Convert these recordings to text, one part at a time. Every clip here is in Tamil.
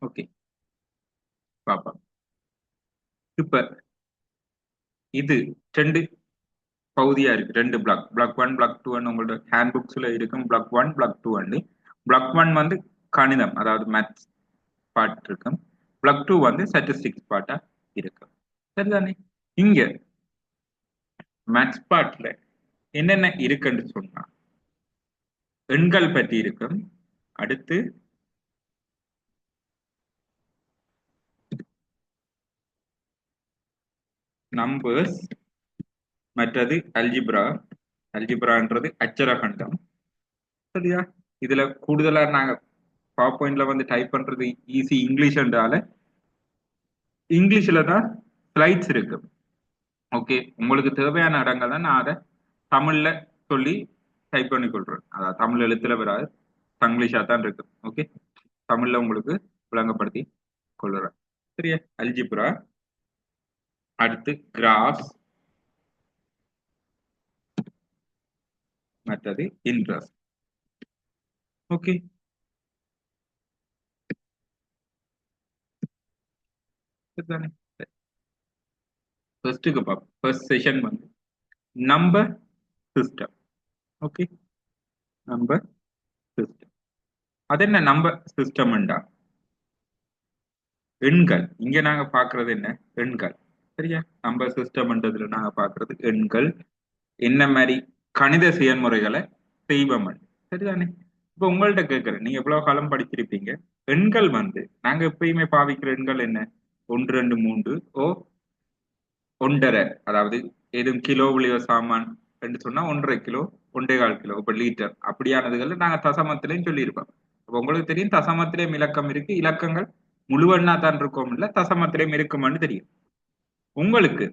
ஓகே, பாப்போம். இப்ப இது ரெண்டு பகுதியா இருக்கு, ரெண்டு block, block one block two உங்களோட ஹேண்ட் புக்ஸ்ல இருக்கும். Block one block two block one வந்து கணிதம், அதாவது மேத்ஸ் பார்ட் இருக்கும். பிளாக் டூ வந்து ஸ்டாட்டிஸ்டிக்ஸ் பார்ட்டா இருக்கும். சரிதானே? இங்க மேத்ஸ் பார்ட்ல என்னென்ன இருக்குன்னு சொன்னா எண்கள் பற்றி இருக்கும். அடுத்து நம்பர்ஸ், மற்றது அல்ஜிப்ரா. அல்ஜிப்ரான்றது அச்சர கண்டம். சரியா? இதுல கூடுதலா நாங்க பவர் பாயிண்ட்ல வந்து டைப் பண்றது ஈஸி இங்கிலீஷ்ன்றால இங்கிலீஷ்ல தான் ஸ்லைட்ஸ் இருக்கு. ஓகே, உங்களுக்கு தேவையான இடங்கள் தான் நான் அதை தமிழ்ல சொல்லி டைப் பண்ணி கொள்றேன். அதாவது தமிழ் எழுத்துல வராது, தங்கிலீஷா தான் இருக்கு. ஓகே, தமிழ்ல உங்களுக்கு விளங்கப்படுத்தி கொள்ளுறேன். சரியா? அல்ஜிப்ரா, அடுத்து கிராஃப்ஸ், மற்றது இன்ட்ரெஸ்ட். ஓகே, சரிதானே? ஃபர்ஸ்ட்டுக்கு பார்ப்போம். ஃபர்ஸ்ட் செஷன் வந்து number system. Okay, number system. அது என்ன நம்பர் சிஸ்டம்ண்டா? எண்கள். இங்க நாங்க பாக்குறது என்ன? எண்கள். சரியா? நம்பர் சிஸ்டம்ன்றதுல நாங்க பாக்குறது எண்கள், என்ன மாதிரி கணித செயல்முறைகளை செய்வோம். சரிதானே? இப்ப உங்கள்ட்ட கேட்கிறேன், நீங்க எவ்வளவு காலம் படிச்சிருப்பீங்க? எண்கள் வந்து நாங்க எப்பயுமே பாவிக்கிற எண்கள் என்ன? ஒன்று, ரெண்டு, மூன்று, ஒன்றரை. அதாவது ஏதும் கிலோ விளைய சாமான் என்று சொன்னா 1.5 கிலோ, 1.25 கிலோ, இப்ப லிட்டர் அப்படியானதுகள் நாங்க தசமத்திலையும் சொல்லியிருப்போம். அப்ப உங்களுக்கு தெரியும் தசமத்திலேயும் இலக்கம் இருக்கு, இலக்கங்கள் முழுவண்ணா தான் இருக்கும், இல்ல தசமத்திலேயும் இருக்குமான்னு தெரியும். உங்களுக்கு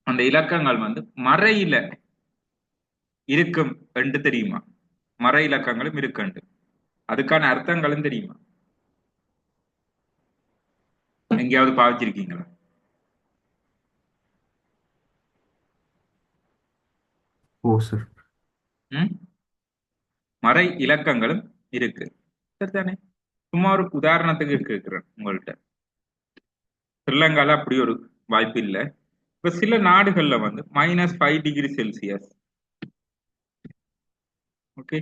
அந்த இலக்கங்கள் வந்து மறையில இருக்கும் என்று தெரியுமா? மறை இலக்கங்களும் இருக்கு, அதுக்கான அர்த்தங்களும் தெரியுமா? எங்கேயாவது பாவிச்சிருக்கீங்களா? ஓ சார். ம், மறை இலக்கங்களும் இருக்கு. சரிதானே? சும்மா ஒரு உதாரணத்துக்கு கேட்கிறேன் உங்கள்கிட்ட. ஸ்ரீலங்கால அப்படி ஒரு வாய்ப்பு இல்லை. இப்ப சில நாடுகள்ல வந்து -5 டிகிரி செல்சியஸ். ஓகே,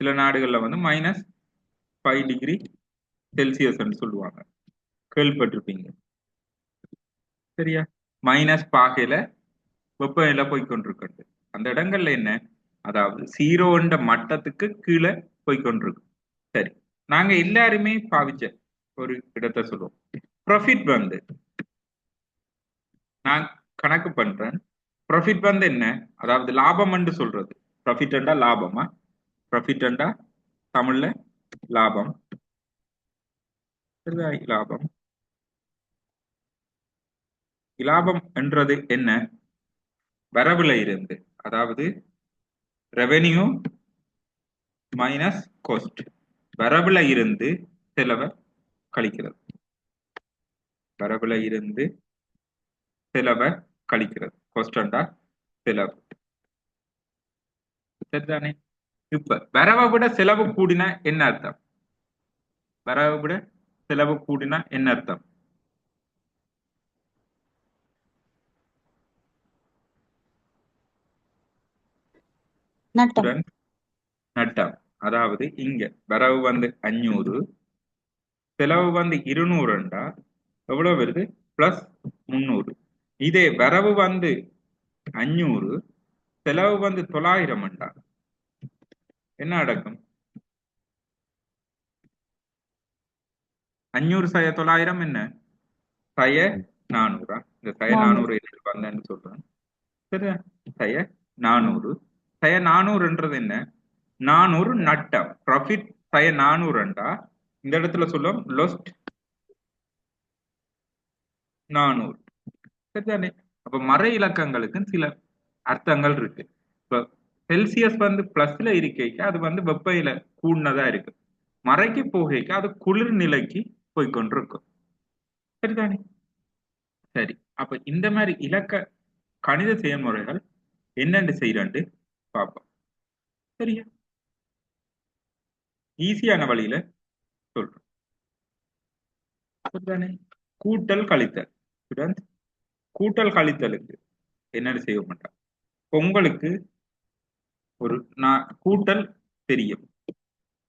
சில நாடுகள்ல வந்து -5 டிகிரி செல்சியஸ் சொல்லுவாங்க, கேள்விப்பட்டிருப்பீங்க. சரியா? மைனஸ் பாகையில வெப்பநிலை போய்கொண்டிருக்கு. அந்த இடங்கள்ல என்ன, அதாவது ஜீரோன்ற மட்டத்துக்கு கீழே போய்கொண்டிருக்கு. சரி, நாங்க எல்லாருமே பாவிச்ச ஒரு இடத்தை சொல்லுவோம். ப்ராஃபிட் வந்து நான் கணக்கு பண்றேன். ப்ராஃபிட் வந்து என்ன? அதாவது லாபம் என்று சொல்றது. ப்ராஃபிட் என்றா லாபமா? ப்ராஃபிட் என்றா தமிழ்ல லாபம். சரிதா? லாபம். லாபம் என்றது என்ன? வரவுல இருந்து, அதாவது ரெவென்யூ மைனஸ் காஸ்ட். வரவுல இருந்து செலவை கழிக்கிறது. வரவுல இருந்து செலவை கழிக்கிறது. காஸ்ட் என்றா செலவு. சரிதானே? இப்ப வரவை விட செலவு கூடினா என்ன அர்த்தம்? வரவை விட செலவு கூடினா என்ன அர்த்தம்? நட்டம். நட்டம். அதாவது இங்க வரவு வந்து 500, செலவு வந்து 200, எவ்வளவு வருது? +300. இதே வரவு வந்து 500, செலவு வந்து 900, என்ன நடக்கும்? 500 சய 900 என்ன? சய 400. இந்த சய 400 என்னன்னு வந்தேன்னு சொல்றேன். சரியா? சய 400. சய 400ன்றது என்ன? 400 நட்டம். ப்ராஃபிட் சய 400, இந்த இடத்துல சொல்லும் லொஸ்ட் 400. சரிதானே? அப்ப மறை இலக்கங்களுக்கு சில அர்த்தங்கள் இருக்கு. இப்ப செல்சியஸ் வந்து பிளஸ்ல இருக்கைக்கு அது வந்து வெப்பநில கூடுனதா இருக்கு. மறைக்கு போகைக்கு அது குளிர் நிலைக்கு போய்கொண்டிருக்கும். சரிதானே? சரி, அப்ப இந்த மாதிரி இலக்க கணித செயல்முறைகள் என்னென்று செய்யறாண்டு பார்ப்போம். சரியா? ஈஸியான வழியில சொல்றோம். சரிதானே? கூட்டல் கழித்தல். Students, கூட்டல் கழித்தலுக்கு என்னன்னு செய்ய மாட்டாங்க. உங்களுக்கு ஒரு கூட்டல் தெரியும்.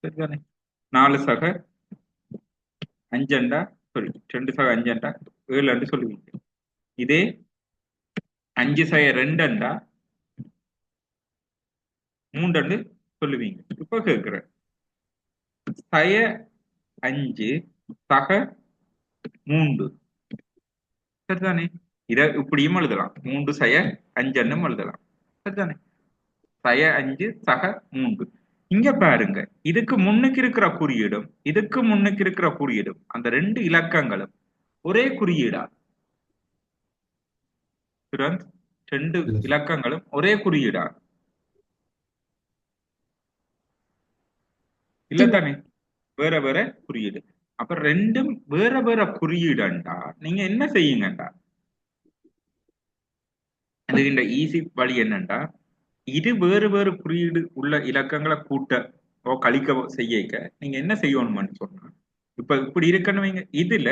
சரிதானே? 4 சக 5 அண்டா, சாரி 2 சக 5 அண்டா 7 அண்டு சொல்லுவீங்க. இதே 5 சக 2 அண்டா 3 அண்டு சொல்லுவீங்க. இப்ப கேட்கிறேன், சய 5 சக 3, சரிதானே? இத இப்படியும் எழுதலாம், 3 சய 5 அண்ணும் எழுதலாம். சரிதானே? சய 5 சக 3. இங்க பாருங்க, இதுக்கு முன்னுக்கு இருக்கிற குறியீடும் இதுக்கு முன்னுக்கு இருக்கிற குறியீடும் அந்த 2 இலக்கங்களும் ஒரே குறியீடா? Students, 2 இல்ல சார். இலக்கங்களும் ஒரே குறியீடா? இல்ல இல்ல தானே? வேற வேற குறியீடு. அப்ப ரெண்டும் வேற வேற குறியீடுண்டா நீங்க என்ன செய்யுங்கண்டா, அது இந்த ஈஸி வழி என்னண்டா, இது வேறு வேறு குறியீடு உள்ள இலக்கங்களை கூட்ட கழிக்க செய்ய நீங்க என்ன செய்யணும்னு சொன்னா, இப்ப இப்படி இருக்கணும் வைங்க. இதுல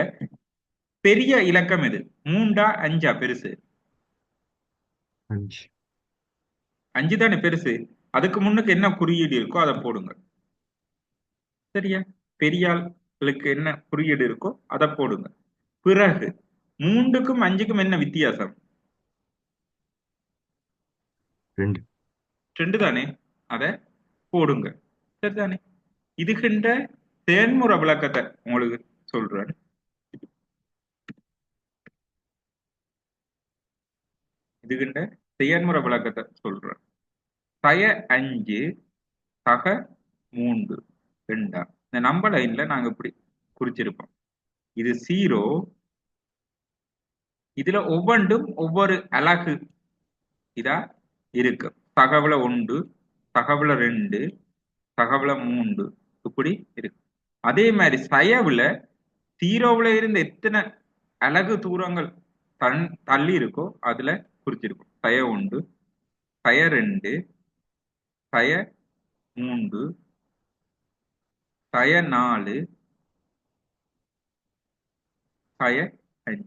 பெரிய இலக்கம் எது? 3ஆ 5ஆ பெருசு? 5. 5 தானே பெருசு. அதுக்கு முன்னுக்கு என்ன குறியீடு இருக்கோ அதை போடுங்க. சரியா? பெரியாளுக்கு என்ன குறியீடு இருக்கோ அதை போடுங்க. பிறகு 3க்கும் 5க்கும் என்ன வித்தியாசம்? 2. 2 தானே, அதை போடுங்க. சரிதானே? இதுகின்ற செயல்முறை விளக்கத்தை உங்களுக்கு சொல்றேன். இதுகின்ற செயல்முறை விளக்கத்தை சொல்றேன். சய 5 சக 3 2. இந்த நம்பர் லைன்ல நாங்க இப்படி குறிச்சிருப்போம். இது 0. இதுல ஒவ்வொன்றும் ஒவ்வொரு அலகு இதா இருக்கு. தகவல 1, தகவல 2, தகவல 3 இப்படி இருக்கு. அதே மாதிரி சயவுல 0ல இருந்து எத்தனை அலகு தூரங்கள் தள்ளி இருக்கோ அதுல குறிச்சிருக்கும். சய 1, சய 2, சய 3, சய 4, சய 5.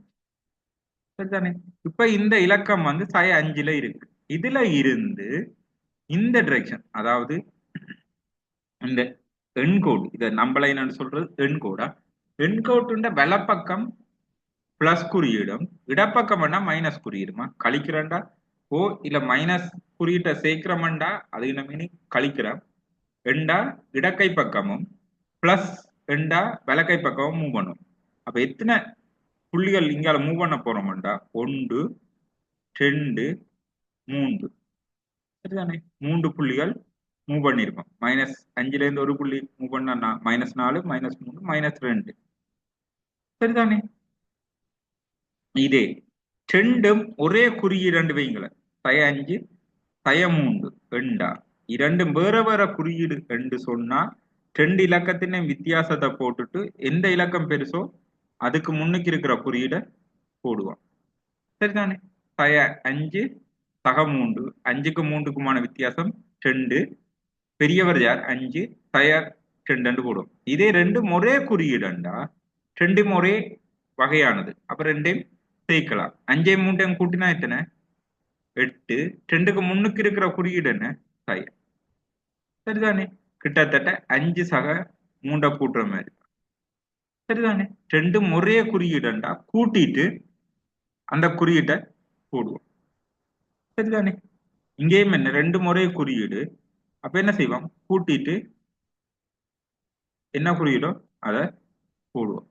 சரிதானே? இப்ப இந்த இலக்கம் வந்து சய 5ல இருக்கு. இதுல இருந்து இந்த டிரெக்ஷன், அதாவது இந்த எண்கோடு, இதை நம்மள என்னன்னு சொல்றது எண்கோடா, எண்கோட்டுண்ட வலப்பக்கம் பிளஸ் குறியீடும் இடப்பக்கம் வேணா மைனஸ் குறியீடுமா கழிக்கிறண்டா ஓ இல்ல மைனஸ் குறியீட்டை சேர்க்கிறோம்டா அது என்ன மீனிங் கழிக்கிறோம் எண்டா இடக்கை பக்கமும் பிளஸ் எண்டா வலக்கை பக்கமும் மூவ் பண்ணும். அப்ப எத்தனை புள்ளிகள் இங்கால மூவ் பண்ண போறோம்டா 1 2 3. சரிதானே? 3 புள்ளிகள் மூவ் பண்ணிருக்கோம். -5ல இருந்து ஒரு புள்ளி மூவ் பண்ணா -4 -3 -2. சரிதானே? இதே ரெண்டும் ஒரே குறியீடு வைங்களேன். சய 5 சய 3 எண்டா இரண்டும் வேற வேற குறியீடு என்று சொன்னா 2 இலக்கத்தின் வித்தியாசத்தை போட்டுட்டு எந்த இலக்கம் பெருசோ அதுக்கு முன்னுக்கு இருக்கிற குறியீடை போடுவோம். சரிதானே? சய 5 சக 3, 5க்கு 3க்குமான வித்தியாசம் 2, பெரியவர் யார் 5, சய 2 போடுவோம். இதே ரெண்டும் ஒரே குறியீடுண்டா ரெண்டும் ஒரே வகையானது. அப்ப ரெண்டையும் சேர்க்கலாம். 5 3 கூட்டினா எத்தனை? 8. 2க்கு முன்னுக்கு இருக்கிற குறியீடு என்ன? சய. சரிதானே? கிட்டத்தட்ட 5 சக 3 கூட்டுற மாதிரி. சரிதானே? ரெண்டும் ஒரே குறியீடுண்டா கூட்டிட்டு அந்த குறியீட்டை போடுவோம். சரிதானே? இங்கேயும் என்ன ரெண்டும் ஒரே குறியீடு. அப்ப என்ன செய்வோம்? கூட்டிட்டு என்ன குறியீடோ அதை போடுவோம்.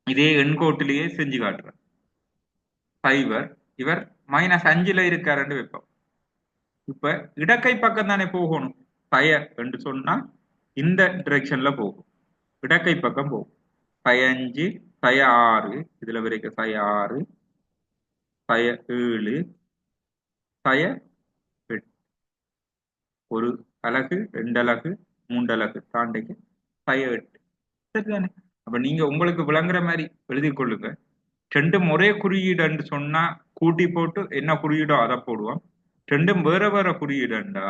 இதே எண்கோட்டிலேயே செஞ்சு காட்டுறேன். சைவர் இவர் -5ல இருக்காருன்னு வைப்போம். இப்ப இடக்கை பக்கம் தானே போகணும். சய என்று சொன்னா இந்த டிரெக்ஷன்ல போகும், இடக்கை பக்கம் போகும். சய 5 சய 6 இதுல வரைக்கும் சய 6 சய 7 சய 8. ஒரு அலகு 2 அலகு 3 அலகு தாண்டிக்கு சய 8. சரிதானே? அப்ப நீங்க உங்களுக்கு விளங்குற மாதிரி எழுதி கொள்ளுங்க. ரெண்டும் ஒரே குறியீடுன்னு சொன்னா கூட்டி போட்டு என்ன குறியீடோ அதை போடுவோம். ரெண்டும் வேற வேற குறியீடுண்டா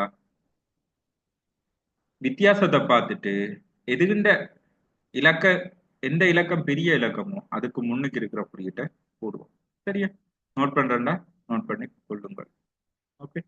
வித்தியாசத்தை பார்த்துட்டு எதுகின்ற இலக்க எந்த இலக்கம் பெரிய இலக்கமோ அதுக்கு முன்னுக்கு இருக்கிற குறியீட்டை போடுவோம். சரியா? நோட் பண்றேன்டா, நோட் பண்ணி கொள்ளுங்கள். ஓகே,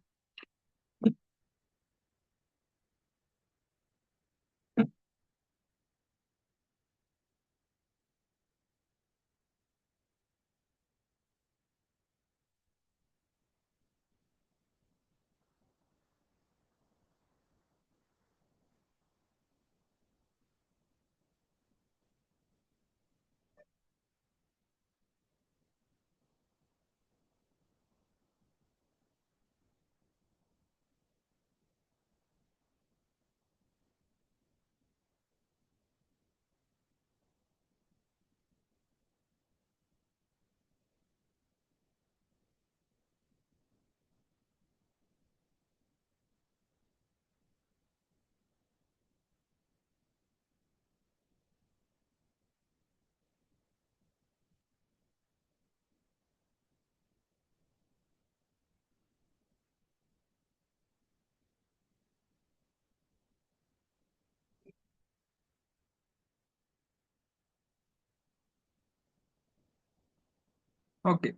ஓகே,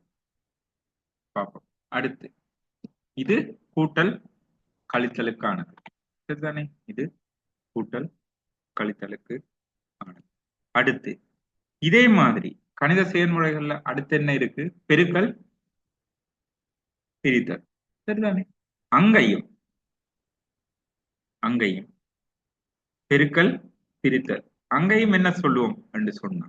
பார்ப்போம். அடுத்து இது கூட்டல் கழித்தலுக்கானது. சரிதானே? இது கூட்டல் கழித்தலுக்கு ஆனது. அடுத்து இதே மாதிரி கணித செயல்முறைகள்ல அடுத்து என்ன இருக்கு? பெருக்கல் பிரித்தல். சரிதானே? அங்கேயும் அங்கேயும் பெருக்கல் பிரித்தல். அங்கேயும் என்ன சொல்லுவோம் என்று சொன்னா,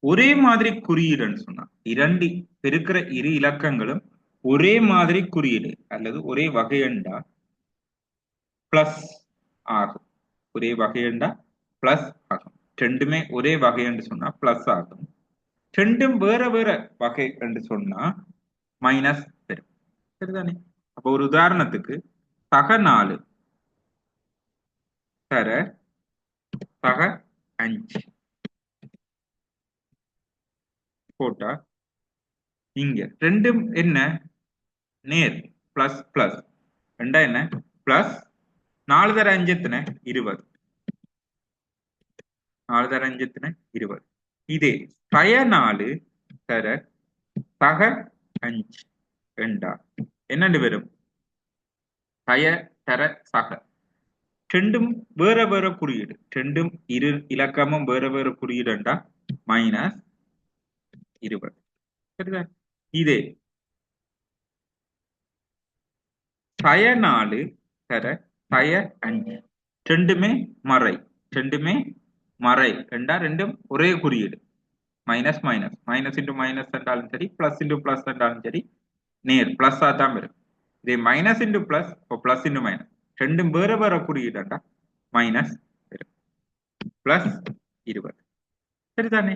ஒரே மாதிரி குறியீடுன்னு சொன்னா, இரண்டு பெருக்கிற இரு இலக்கங்களும் ஒரே மாதிரி குறியீடு அல்லது ஒரே வகையண்டா பிளஸ் ஆகும். ஒரே வகையண்டா பிளஸ் ஆகும். ரெண்டுமே ஒரே வகை என்று சொன்னா பிளஸ் ஆகும். ரெண்டும் வேற வேற வகை என்று சொன்னா மைனஸ் பெறும். சரிதானே? அப்போ ஒரு உதாரணத்துக்கு சக 4 தர சக 5 போட்டா இங்க ரெண்டும் என்ன? நேர் பிளஸ் பிளஸ். ரெண்டா என்ன? பிளஸ் 4 தர 5 எத்தனை? 20. 4 தர 5 எத்தனை? 20. இதே சய 4 தர சக 5 ரெண்டா என்னண்டு வரும்? சய தர சக. ரெண்டும் வேற வேற குறியீடு. ரெண்டும் இரு இலக்கமும் வேற வேற குறியீடுண்டா மைனஸ் 20. சரிதா? இதே சய 4 தர சய 5 ரெண்டுமே மறை. ரெண்டுமே மறை ரெண்டா ரெண்டும் ஒரே குறியீடு. Minus minus minus into minus என்றாலும் சரி, பிளஸ் இன்டு பிளஸ் என்றாலும் சரி, நேர் பிளஸ் தான் வரும். இதே minus into plus, plus into minus ரெண்டும் வேற வேற குறியீடுண்டா மைனஸ் வரும். பிளஸ் 20. சரிதானே?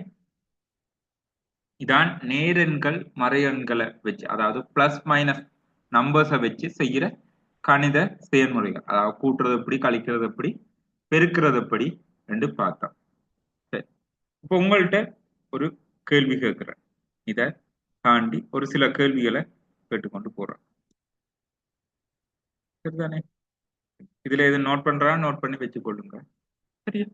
இதான் நேரெண்கள் மறையெண்களை வச்சு, அதாவது பிளஸ் மைனஸ் நம்பர்ஸை வச்சு செய்யற கணித செயல்முறைகள். அதாவது கூட்டுறது எப்படி, கழிக்கிறது எப்படி, பெருக்கிறது எப்படி என்று பார்த்தோம். சரி, இப்போ உங்கள்கிட்ட ஒரு கேள்வி கேட்கிறேன். இதை தாண்டி ஒரு சில கேள்விகளை கேட்டுக்கொண்டு போறோம். சரிதானே? இதுல எது நோட் பண்றா நோட் பண்ணி வச்சு கொள்ளுங்க. சரியா?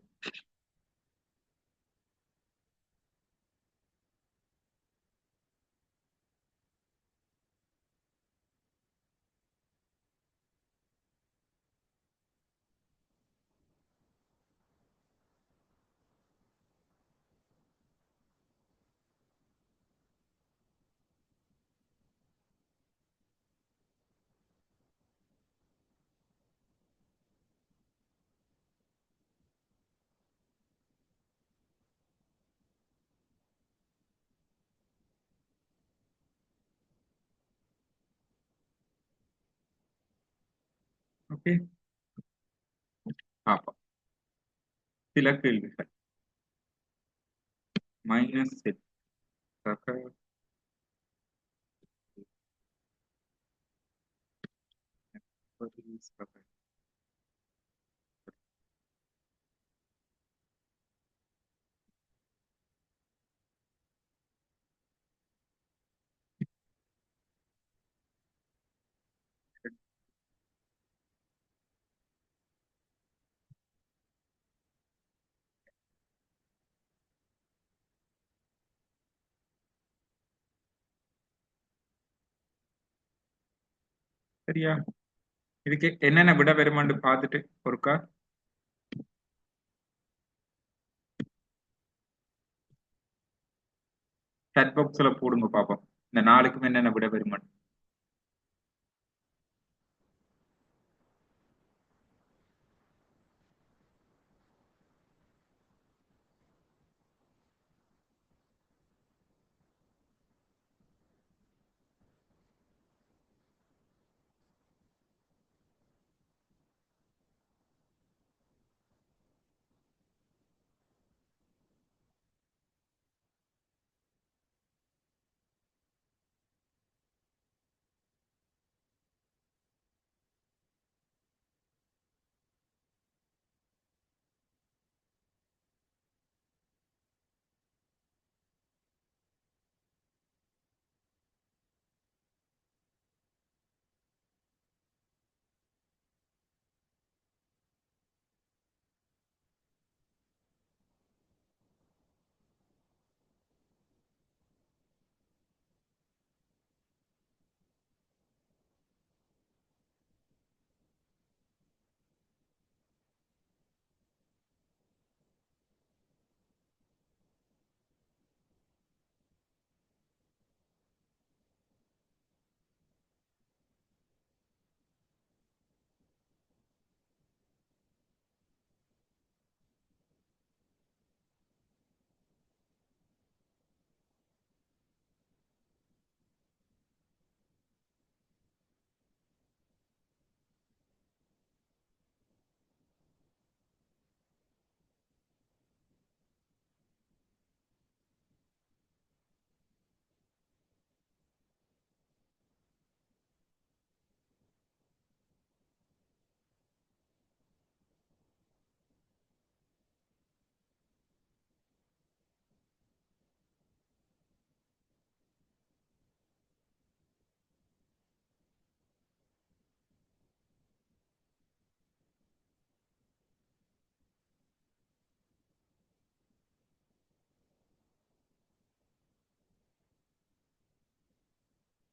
ஓகே, பார்ப்போம் சில கேள்விகள். மைனஸ் சரியா? இதுக்கு என்னென்ன விட வருமான்னு பார்த்துட்டு ஒருக்கா chat boxல போடுங்க பாப்போம். இந்த நாளுக்கும் என்னென்ன விட வருமான்னு.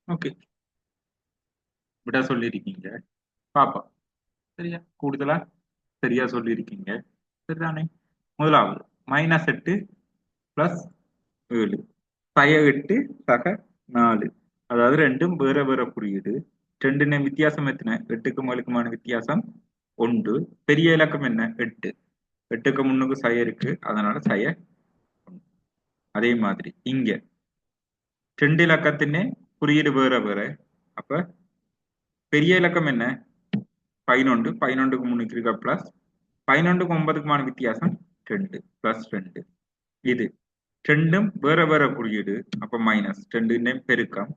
ஓகே, விட சொல்லியிருக்கீங்க பாப்போம். சரியா? கூடுதலா சரியா சொல்லியிருக்கீங்க. சரிதானே? முதலாவது -8 + 7 -8 சக 4. அதாவது ரெண்டும் வேற வேற குறியீடு. ரெண்டு வித்தியாசம் எத்தனை? 8க்கும் 7க்குமான வித்தியாசம் 1. பெரிய இலக்கம் என்ன? 8. 8க்கு முன்னுக்கு சய இருக்கு, அதனால சய 1. அதே மாதிரி இங்க 2 இலக்கத்தினே குறியீடு வேற வேற. அப்ப பெரிய இலக்கம் என்ன? 11. 11க்கு முன்னுக்கு இருக்க பிளஸ் 11க்கும் 9க்குமான வித்தியாசம் 2 +2. இது ரெண்டும் வேற வேற குறியீடு. அப்ப மைனஸ் 2 பெருக்கம்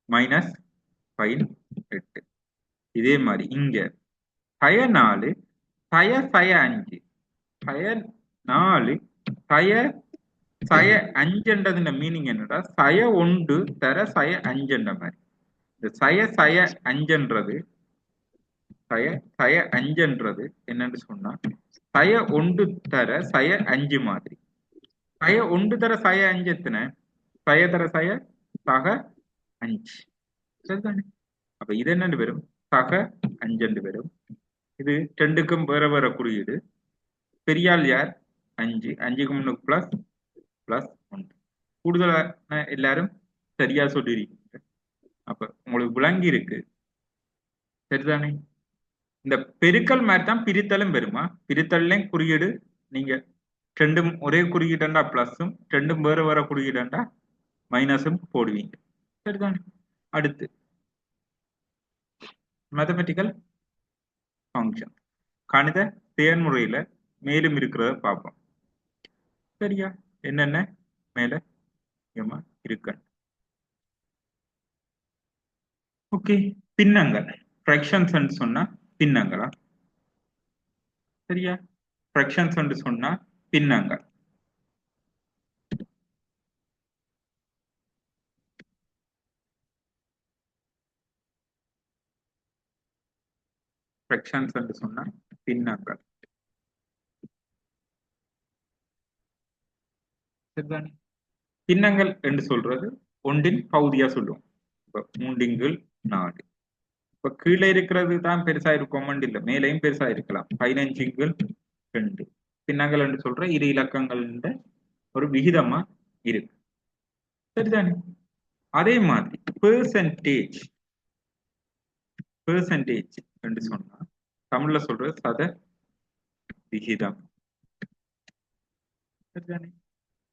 -8. இதே மாதிரி இங்க சய 4 சய 5 சய 4 சய 5 மீனிங் என்னடா? சய 1 தர சய 5 மாதிரி. இந்த சய 5 சய 5 என்னன்னு சொன்னா சய 1 தர சய 5 மாதிரி. சய 1 தர சய 5 எத்தனை? சய தர சய சக 5. சரிதானே? அப்ப இது என்னன்னு வரும்? சக 5 வரும். இது ரெண்டுக்கும் வேற வேற குறியீடு. பெரியாள் யார்? 5. 5க்கு முன்னுக்கு பிளஸ் 1. கூடுதலான எல்லாரும் சரியா சொல்லியிருக்கீங்க. அப்ப உங்களுக்கு விளங்கி இருக்கு. சரிதானே? இந்த பெருக்கல் மாதிரி தான் பிரித்தலும் வருமா? பிரித்தல்லையும் குறியீடு நீங்க ரெண்டும் ஒரே குறியீடுண்டா பிளஸும், ரெண்டும் வேற வேற குறியீடுண்டா மைனஸும் போடுவீங்க. சரிதானே? அடுத்து மேத்தமெட்டிக்கல் ஃபங்க்ஷன், கணித செயல்முறையில மேலும் இருக்கிறத பார்ப்போம். சரியா? என்னென்ன மேல இருக்கு? ஓகே, பின்னங்கள் ஃப்ராக்ஷன்ஸ் சொன்னா பின்னங்களா? சரியா? ஃப்ராக்ஷன்ஸ் சொன்னா பின்னங்கள். ஃப்ராக்ஷன்ஸ் சொன்னா பின்னங்கள். சரிதானே? பின்னங்கள் என்று சொல்றது ஒன்றின் பகுதியா சொல்லுவோம். 3 × 4 இப்ப கீழே இருக்கிறது தான் பெருசா இருக்கும் இல்ல, மேலையும் பெருசா இருக்கலாம். 15கள் 2 பின்னங்கள் என்று சொல்ற இரு இலக்கங்கள் ஒரு விகிதமா இருக்கு. சரிதானே? அதே மாதிரி பெர்சன்டேஜ் என்று சொன்னா தமிழ்ல சொல்ற சத விகிதம். சரிதானே?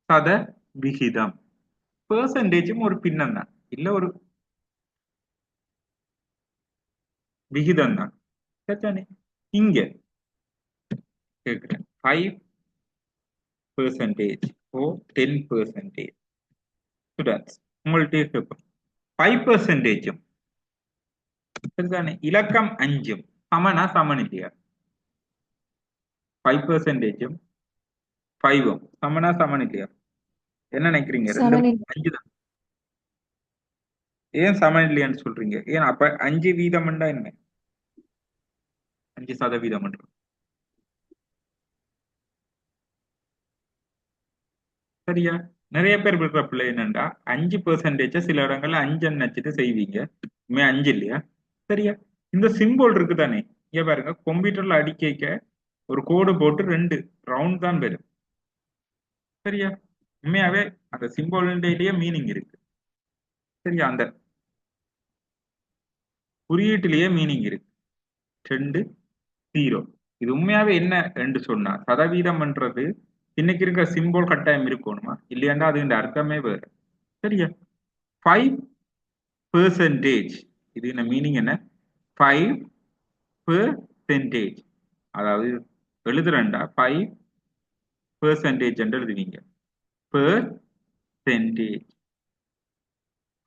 சத விகிதம். பெர்சன்டேஜும் ஒரு பின்னம் தான், இல்ல ஒரு விகிதம் தான். சரிதானே? இங்க கேட்கிறேன் 5% ஓ 10% ஸ்டூடெண்ட்ஸ் உங்கள்கிட்ட கேட்போம் 5%. சரிதானே? இலக்கம் 5 சமனா சமன் இல்லையா? 5%, 5 சமனா சமன் இல்லையா? என்ன நினைக்கிறீங்க? ரெண்டும் சமனில் 5 தான். ஏன் சமன் இல்லையான்னு சொல்றீங்க? ஏன் அப்ப 5 வீதம்ண்டா என்ன? 5% சரியா? நிறைய பேர் விடுற பிள்ளை என்னண்டா 5% சில இடங்கள்ல 5 நினைச்சிட்டு செய்வீங்க. உண்மையா 5 இல்லையா? சரியா? இந்த சிம்போல் இருக்கு தானே, இங்க பாருங்க, கம்ப்யூட்டர்ல அடிக்க ஒரு கோடு போட்டு 2 ரவுண்ட் தான் வரும். சரியா? உண்மையாவே அந்த சிம்போலிலேயே மீனிங் இருக்கு. சரியா? அந்த குறியீட்டிலேயே மீனிங் இருக்கு. 2 0. இது உண்மையாவே என்ன என்று சொன்னா சதவீதம்ன்றது இன்னைக்கு இருக்க சிம்போல் கட்டாயம் இருக்கணுமா இல்லையாண்டா அது இந்த அர்த்தமே வேறு. சரியா? 5%, இது என்ன மீனிங்? என்ன 5%, அதாவது எழுதுறேன்டா 5% என்று எழுதுவீங்க. பெர்சென்டேஜ்,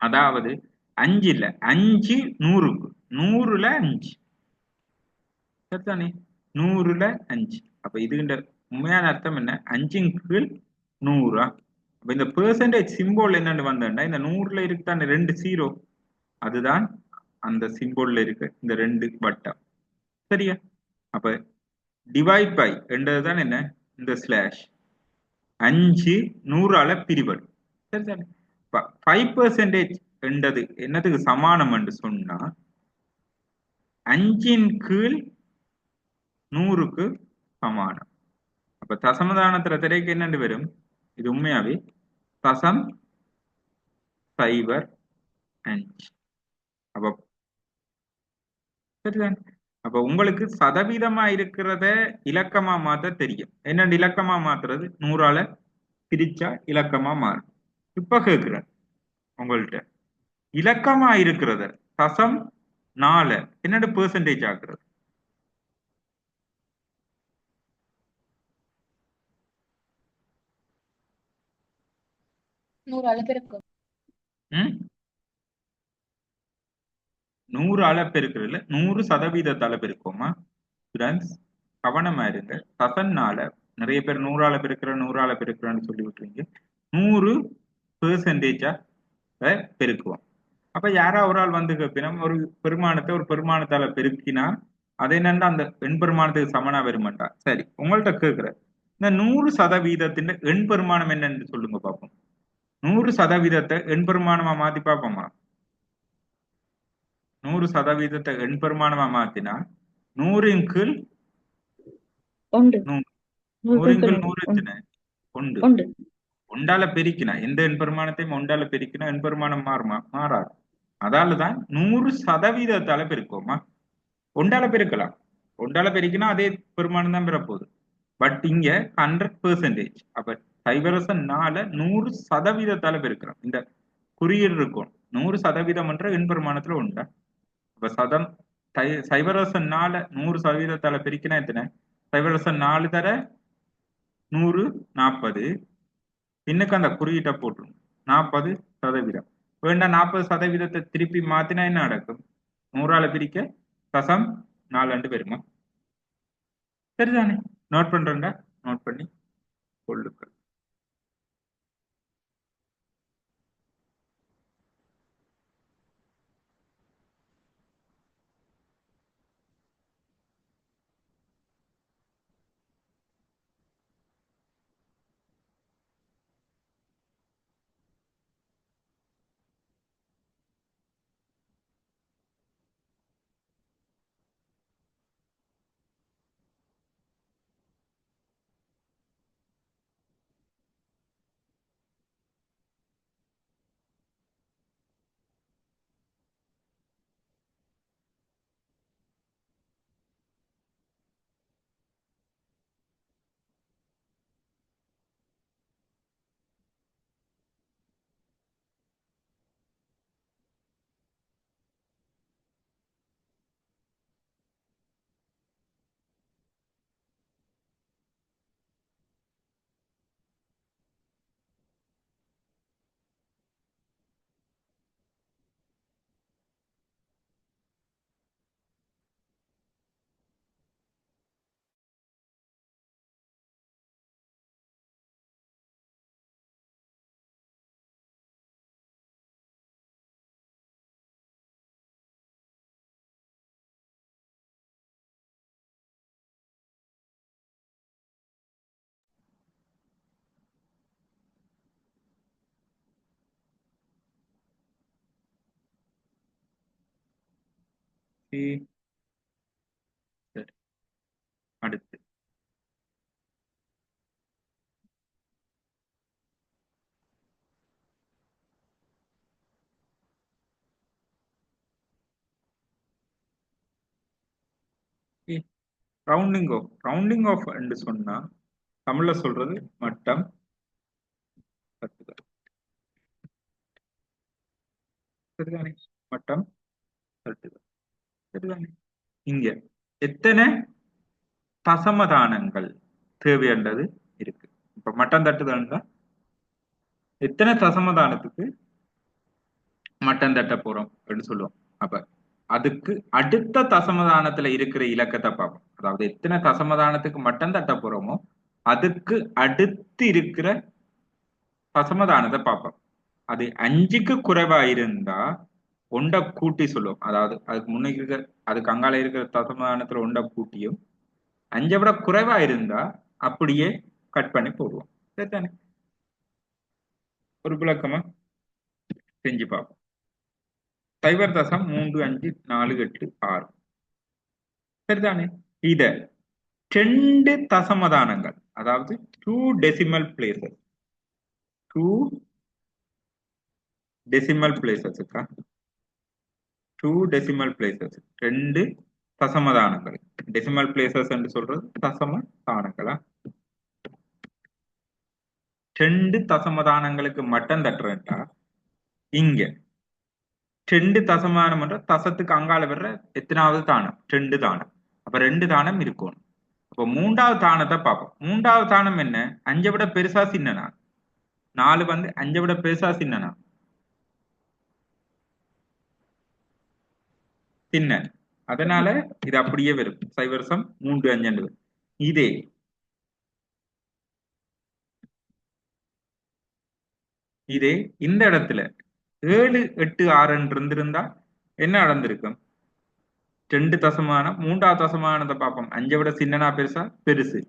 அதாவது 5 இல்ல, 5 100க்கு, 100ல 5. சரிதானே? 100ல 5. அப்ப இதுகின்ற உண்மையான அர்த்தம் என்ன? 5ன் கீழ் 100. அப்ப இந்த பெர்சன்டேஜ் சிம்போல் என்னன்னு வந்தா இந்த 100ல இருக்குதானே 2 0, அதுதான் அந்த சிம்போல்ல இருக்கு இந்த 2 வட்டம். சரியா? அப்ப டிவைட் பை என்றதுதான் என்ன? இந்த ஸ்லாஷ் 5 100ஆல பிரிபடும். சரிதானே? 5% என்றது என்னதுக்கு சமானம் என்று சொன்னா 5ன் கீழ் 100க்கு சமானம். அப்ப தசமதானத்துல திரைக்கு என்னண்டு வரும்? இது உண்மையாவே தசம் 0.5. அப்ப சரிதான். அப்ப உங்களுக்கு சதவீதமா இருக்கிறத இலக்கமா மாத்த தெரியும். என்னண்டு இலக்கமா மாத்துறது? 100ஆல பிரிச்சா இலக்கமா மாறும். இப்ப கேட்கிறேன் உங்கள்கிட்ட, இலக்கமா இருக்கிறத தசம் 4 என்னண்டு பெர்சன்டேஜ் ஆக்குறது? ம்? 100ஆல பெருக்கிறதுல 100% பெருக்கோமா? ஸ்டூடெண்ட்ஸ் கவனமா இருங்க. தசம்னால நிறைய பேர் 100ஆல பெருக்கிற 100ஆல பெருக்கிறன்னு சொல்லி விட்டுறீங்க. 100% பெருக்குவோம். அப்ப யாரா ஒரு ஆள் வந்து கேட்பினா ஒரு பெருமானத்தை ஒரு பெருமானத்தால பெருக்கினா அது என்னன்னா அந்த எண் பெருமானத்துக்கு சமனா வருமாட்டா. சரி, உங்கள்கிட்ட கேட்கிறேன், இந்த 100%-ன் எண் பெருமானம் என்னன்னு சொல்லுங்க பார்ப்போம். 100% எண் பெருமானமா மாத்தி பார்ப்போமா? 100% எண் பெருமானமா மாத்தினா 100ன் கீழ் உண்டு 100. 100ன் நூறுக்குள் கீழ் 100 எத்தனை? 1. உண்டு ஒண்டால பெருக்கினா எந்த எண் பெருமானத்தையும் ஒண்டால பெருக்கினா எண் பெருமானம் மாறுமா? மாறாது. அதாலதான் 100%-ஆல பெருக்கோமா? ஒண்டால பெருக்கலாம். ஒண்டால பெருக்கினா அதே பெருமானம் தான் பெறப்போகுது. பட் இங்க 100%. அப்ப 0.4 100%-ஆல பெருக்கிறோம். இந்த குறியீடு இருக்கும் 100% என்ற எண் பெருமானத்துல உண்டா? அப்ப 0.4 100%-ஆல பெருக்கினா எத்தனை? 0.4 தர 100 40. இன்னுக்கு அந்த குறியீட்டை போட்டுரும் 40%. வேண்டாம் 40%-ஐ திருப்பி மாத்தினா என்ன நடக்கும்? 100ஆல பிரிக்க தசம் 4 பெருமா? சரிதானே? நோட் பண்றேன்டா, நோட் பண்ணி கொள்ளுங்கள். சரி, அடுத்து ரவுண்டிங் ஆஃப் என்று சொன்னா தமிழ்ல சொல்றது மட்டம் தட்டுதல். சரிதானே? மட்டம் தட்டுதல். சரிதானே? இங்க எத்தனை தசமதானங்கள் தேவையானது இருக்கு. இப்ப மட்டம் தட்டுதல்னா எத்தனை தசமதானத்துக்கு மட்டம் தட்ட போறோம் அப்படின்னு சொல்லுவோம். அப்ப அதுக்கு அடுத்த தசமதானத்துல இருக்கிற இலக்கத்தை பார்ப்போம். அதாவது எத்தனை தசமதானத்துக்கு மட்டம் தட்ட போறோமோ அதுக்கு அடுத்து இருக்கிற தசமதானத்தை பார்ப்போம். அது 5க்கு குறைவா இருந்தா ஒண்ட கூட்டி சொல்லுவோம். அதாவது அதுக்கு முன்னுக்கு இருக்கிற அதுக்கு அங்கால இருக்கிற தசமதானத்துல ஒண்ட கூட்டியும் 5 விட குறைவா இருந்தா அப்படியே கட் பண்ணி போடுவோம். சரிதானே? ஒரு விளக்கமா செஞ்சு பார்ப்போம். 0.3548 சரிதானே? இத 2 தசமதானங்கள், அதாவது 2 டெசிமல் பிளேசஸ், 2 டெசிமல் பிளேசஸ்க்கா 2 டெசிமல் பிளேசஸ், 2 தசமதானங்கள். டெசிமல் பிளேசஸ் என்று சொல்றது தசமதானங்களா? 2 தசமதானங்களுக்கு மட்டம் தட்டுறேன்டா இங்க 2 தசமானம் என்ற தசத்துக்கு அங்கால வர்ற எத்தனாவது தானம்? 2 தானம். அப்ப 2 தானம் இருக்கும். அப்ப 3வது தானத்தை பார்ப்போம். 3வது தானம் என்ன? 5 விட பெருசா சின்னனா? 4 வந்து 5 விட பெருசா சின்னனா? சின்ன. அதனால இது அப்படியே வரும். 0.35 இதே இதே இந்த இடத்துல 7, 8, 6 இருந்திருந்தா என்ன நடந்திருக்கும்? 2 தசமானம் 3வது தசமானத்தை பார்ப்போம். 5 விட சின்னனா பெருசா? பெருசு.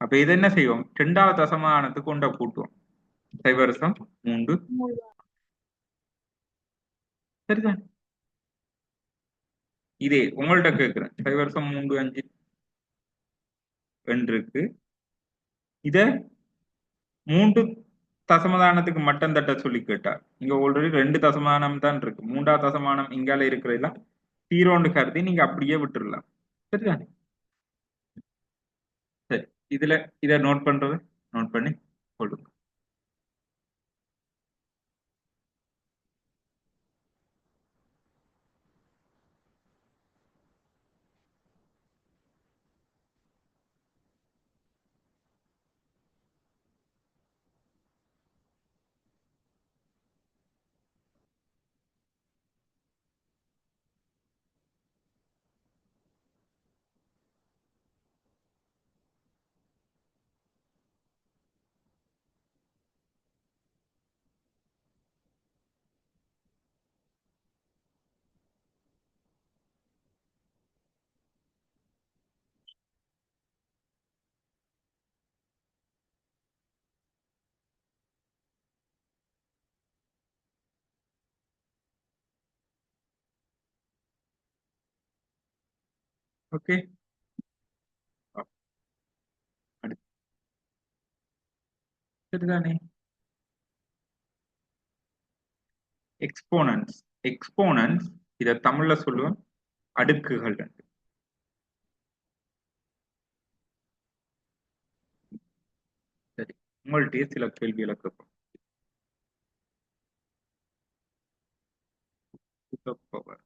அப்ப இதை என்ன செய்வோம்? 2வது தசமானத்துக்கு கொண்ட கூட்டுவோம். 0.3. சரிதான்? இதே உங்கள்ட்ட கேட்கிறேன். 0.35 இருக்கு. இத 3 தசமதானத்துக்கு மட்டம் தட்ட சொல்லி கேட்டார். இங்க ஆல்ரெடி 2 தசமானம் தான் இருக்கு. 3வது தசமானம் இங்கால இருக்கிறதெல்லாம் 0ன்னு கருதி நீங்க அப்படியே விட்டுடலாம். சரிதானே? சரி, இதுல இத நோட் பண்றது நோட் பண்ணி கொள்ளுங்க. ஓகே, அடுத்து சரிதானே? எக்ஸ்போனன்ஸ். எக்ஸ்போனன்ஸ் இத தமிழ்ல சொல்லுவோம் அடுக்குகள். சரி, உங்கள்கிட்டயே சில கேள்விகளை கேட்போம். Power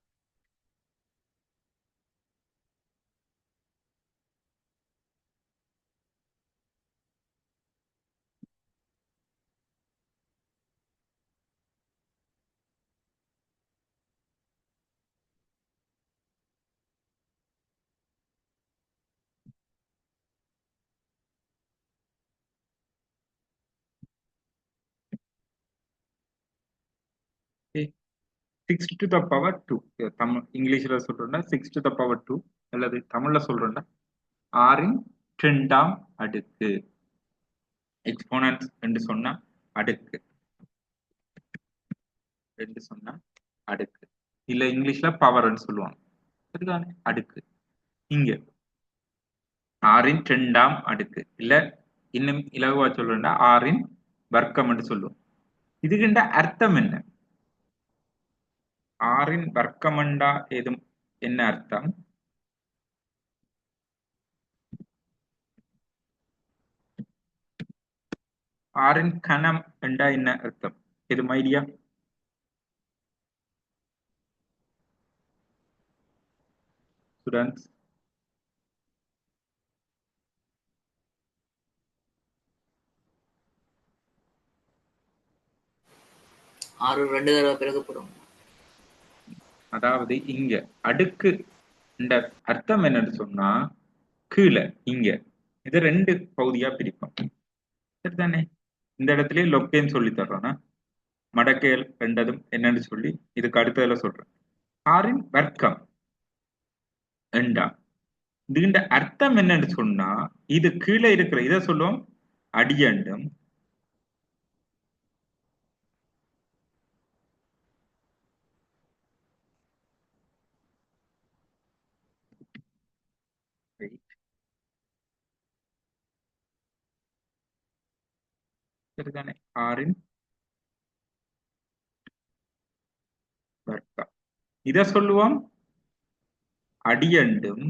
six to the power two. Tamil இங்கிலீஷ்ல சொல்றேன்னா 6 to the power 2, அல்லது தமிழ்ல சொல்றேன்னா 6 அடுக்கு. எக்ஸ்போனன்ஸ் என்று சொன்னா அடுக்கு என்று சொன்னா அடுக்கு, இல்ல இங்கிலீஷ்ல பவர்ன்னு சொல்லுவாங்க. சரிதானே? அடுக்கு இங்க ஆறின் 2ஆம் அடுக்கு இல்ல இன்னும் இலகுவா சொல்றேன்டா ஆறின் வர்க்கம் என்று சொல்லுவோம். இதுகின்ற அர்த்தம் என்ன? ஆறின் வர்க்கமண்டா ஏதும் என்ன அர்த்தம்? ஆறின் கணம் என்றா என்ன அர்த்தம்? எதும் ஐடியா? ஸ்டூடெண்ட்ஸ் 6 2 தடவை பெருக்கப்படும். அதாவது இங்க அடுக்கு இந்த அர்த்தம் என்னன்னு சொன்னா கீழே இங்க இது 2 பகுதியா பிரிப்போம். சரிதானே? இந்த இடத்துல லொக்கேன்னு சொல்லி தர்றோம்னா மடக்கேல் ரெண்டதும் என்னன்னு சொல்லி இதுக்கு அடுத்ததுல சொல்றேன். ஆறின் வர்க்கம் என்றா இதுகின்ற அர்த்தம் என்னன்னு சொன்னா இது கீழே இருக்கிற இதை சொல்லுவோம் அடியண்டும் சரிதானே? ஆறின் வர்க்கம் இதை சொல்லுவோம் அடியண்டும்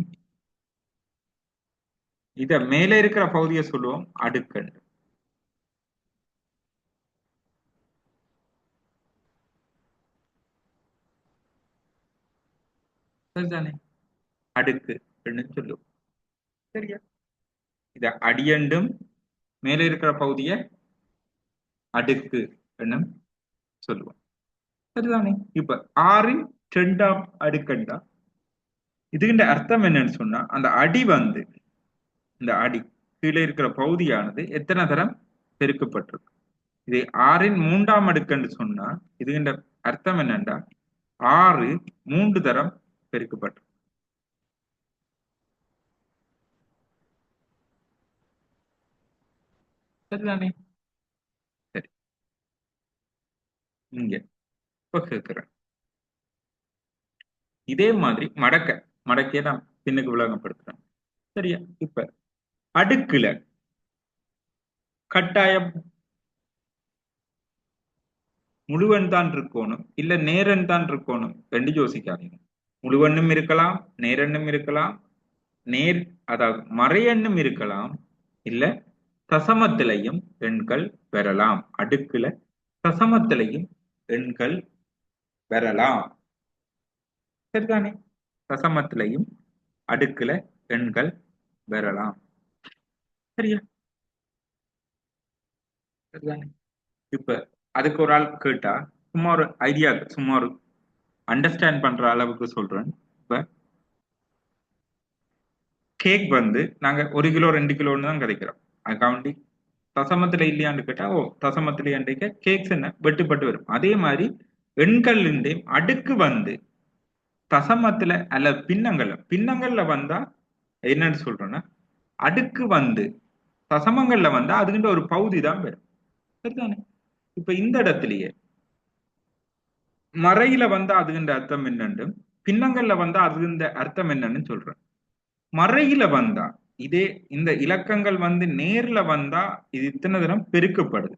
இத மேலே இருக்கிற பகுதியை சொல்லுவோம் அடுக்கண்டு. சரிதானே? அடுக்கு சொல்லுவோம். சரியா? இத அடியண்டும் மேலே இருக்கிற பகுதியை அடுக்கு என்னும் சொல்லுவோம். சரிதானே? இப்ப ஆறின் 2ஆம் அடுக்கண்டா இதுகின்ற அர்த்தம் என்னன்னு சொன்னா அந்த அடி வந்து இந்த அடி கீழே இருக்கிற பகுதியானது எத்தனை தரம் பெருக்கப்பட்டிருக்கு. இது ஆறின் 3ஆம் அடுக்குன்னு சொன்னா இதுகின்ற அர்த்தம் என்னண்டா 6 3 தரம் பெருக்கப்பட்டிருக்கு. சரிதானே? சரி இங்க இப்ப கேட்கிறேன் இதே மாதிரி மடக்கையை நான் பின்னுக்கு விளங்கப்படுத்துறேன். சரியா? இப்ப அடுக்குல கட்டாயம் முழுவன் தான் இருக்கணும் இல்ல நேரன் தான் இருக்கணும் ரெண்டு யோசிக்காதீங்க. முழுவண்ணும் இருக்கலாம், நேரெண்ணும் இருக்கலாம், அதாவது மறையெண்ணும் இருக்கலாம், இல்ல தசமத்திலையும் எண்கள் பெறலாம். அடுக்குல தசமத்திலையும் எண்கள் பெறலாம். சரிதானே? தசமத்திலையும் அடுக்குல எண்கள் பெறலாம். சரியா? சரிதானே? இப்ப அதுக்கு ஒரு ஆள் கேட்டா சும்மா ஒரு ஐடியா சும்மா ஒரு அண்டர்ஸ்டாண்ட் பண்ற அளவுக்கு சொல்றேன். இப்ப கேக் வந்து நாங்க 1 கிலோ 2 கிலோன்னு தான் கிடைக்கிறோம். அதுக்காண்டி தசமத்துல இல்லையான்னு கேட்டா தசமத்துல அன்றைக்கு கேக்ஸ் என்ன வெட்டுப்பட்டு வரும். அதே மாதிரி எண்கள் அடுக்கு வந்து தசமத்துல அல்ல பின்னங்கள்ல வந்தா என்னன்னு சொல்றோம்னா அடுக்கு வந்து தசமங்கள்ல வந்தா அதுகிட்ட ஒரு பகுதி தான் வரும். சரிதானே? இப்ப இந்த இடத்துலயே மறையில வந்தா அதுகின்ற அர்த்தம் என்னன்னு பின்னங்கள்ல வந்தா அதுகின்ற அர்த்தம் என்னன்னு சொல்றேன். மறையில வந்தா இதே இந்த இலக்கங்கள் வந்து நேர்ல வந்தா இது இத்தனை தினம் பெருக்கப்படுது.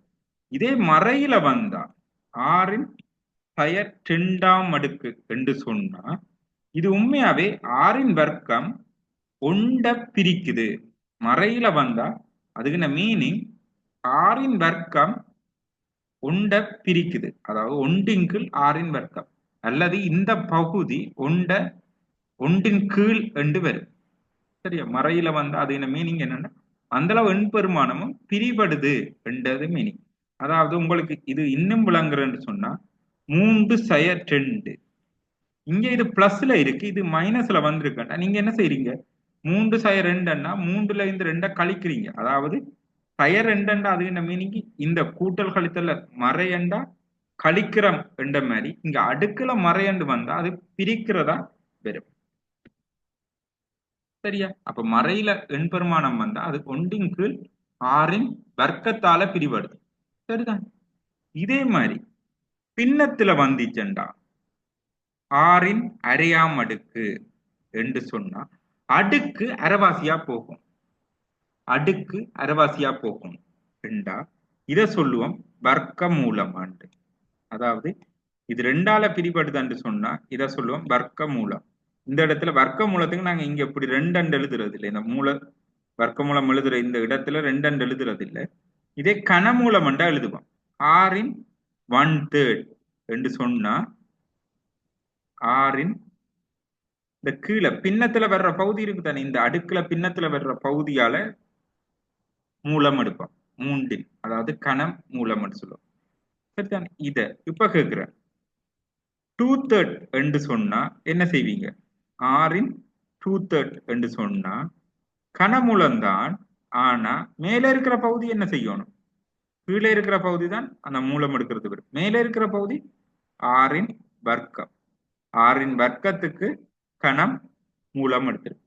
இதே மறையில வந்தா ஆறின் பெயர் 2ஆம் அடுக்கு என்று சொன்னா இது உண்மையாவே ஆறின் வர்க்கம் ஒண்ட பிரிக்குது. மறையில வந்தா அதுக்கு மீனிங் ஆறின் வர்க்கம் ஒண்ட பிரிக்குது. அதாவது ஒன்றின் ஆறின் வர்க்கம் அல்லது இந்த பகுதி ஒன்றின் கீழ் என்று வரும். சரியா? மறையில வந்தா அது என்ன மீனிங் என்னன்னா அந்த அளவு எண் பெருமானமும் பிரிபடுது என்றது மீனிங். அதாவது உங்களுக்கு இது இன்னும் விளங்குறன்னு சொன்னா 3/2 இங்க இது பிளஸ்ல இருக்கு, இது மைனஸ்ல வந்திருக்கா நீங்க என்ன செய்றீங்க 3/2ன்னா 3ல இருந்து 2 கழிக்கிறீங்க. அதாவது பெயர் ரெண்டா அது என்ன மீனிங் இந்த கூட்டல் கழித்தல மறையண்டா கழிக்கிறோம் என்ற மாதிரி இங்க அடுக்குல மறையண்டு வந்தா அது பிரிக்கிறதா வரும். சரியா? அப்ப மறையில எண் பெருமானம் வந்தா அது ஒன்றின் கீழ் ஆறின் வர்க்கத்தால பிரிவடுது. சரிதான்? இதே மாதிரி பின்னத்துல வந்துச்சண்டா ஆறின் அரையாம் அடுக்கு என்று சொன்னா அடுக்கு அரைவாசியா போகும். அடுக்கு அரைவாசியா போகும் ரெண்டா இதை சொல்லுவோம் வர்க்க மூலமாண்டு. அதாவது இது ரெண்டால பிரிபடுதான்னு சொன்னா இதை சொல்லுவோம் வர்க்க மூலம். இந்த இடத்துல வர்க்க மூலத்துக்கு நாங்க இங்க இப்படி ரெண்டு எழுதுறது இல்லை. இந்த மூல வர்க்க மூலம் எழுதுற இந்த இடத்துல ரெண்டு எழுதுறது இல்லை. இதே கனமூலம் என்றா எழுதுவோம். ஆறின் 1/3 என்று சொன்னா ஆறின் இந்த கீழே பின்னத்துல வர்ற பகுதி இருக்கு தானே, இந்த அடுக்குல பின்னத்துல வர்ற பகுதியால மூலம் எடுப்போம். மூன்றின் அதாவது கனம் மூலம் சொல்லுவோம். சரிதானே? இத இப்ப கேட்கிறேன் 2/3 என்று சொன்னா என்ன செய்வீங்க? ஆறின் 2/3 என்று சொன்னா கனமூலம்தான். ஆனா மேல இருக்கிற பகுதி என்ன செய்யணும்? கீழே இருக்கிற பகுதி தான் அந்த மூலம் எடுக்கிறது வரும். மேலே இருக்கிற பகுதி ஆறின் வர்க்கம். ஆறின் வர்க்கத்துக்கு கணம் மூலம் எடுத்திருக்கு.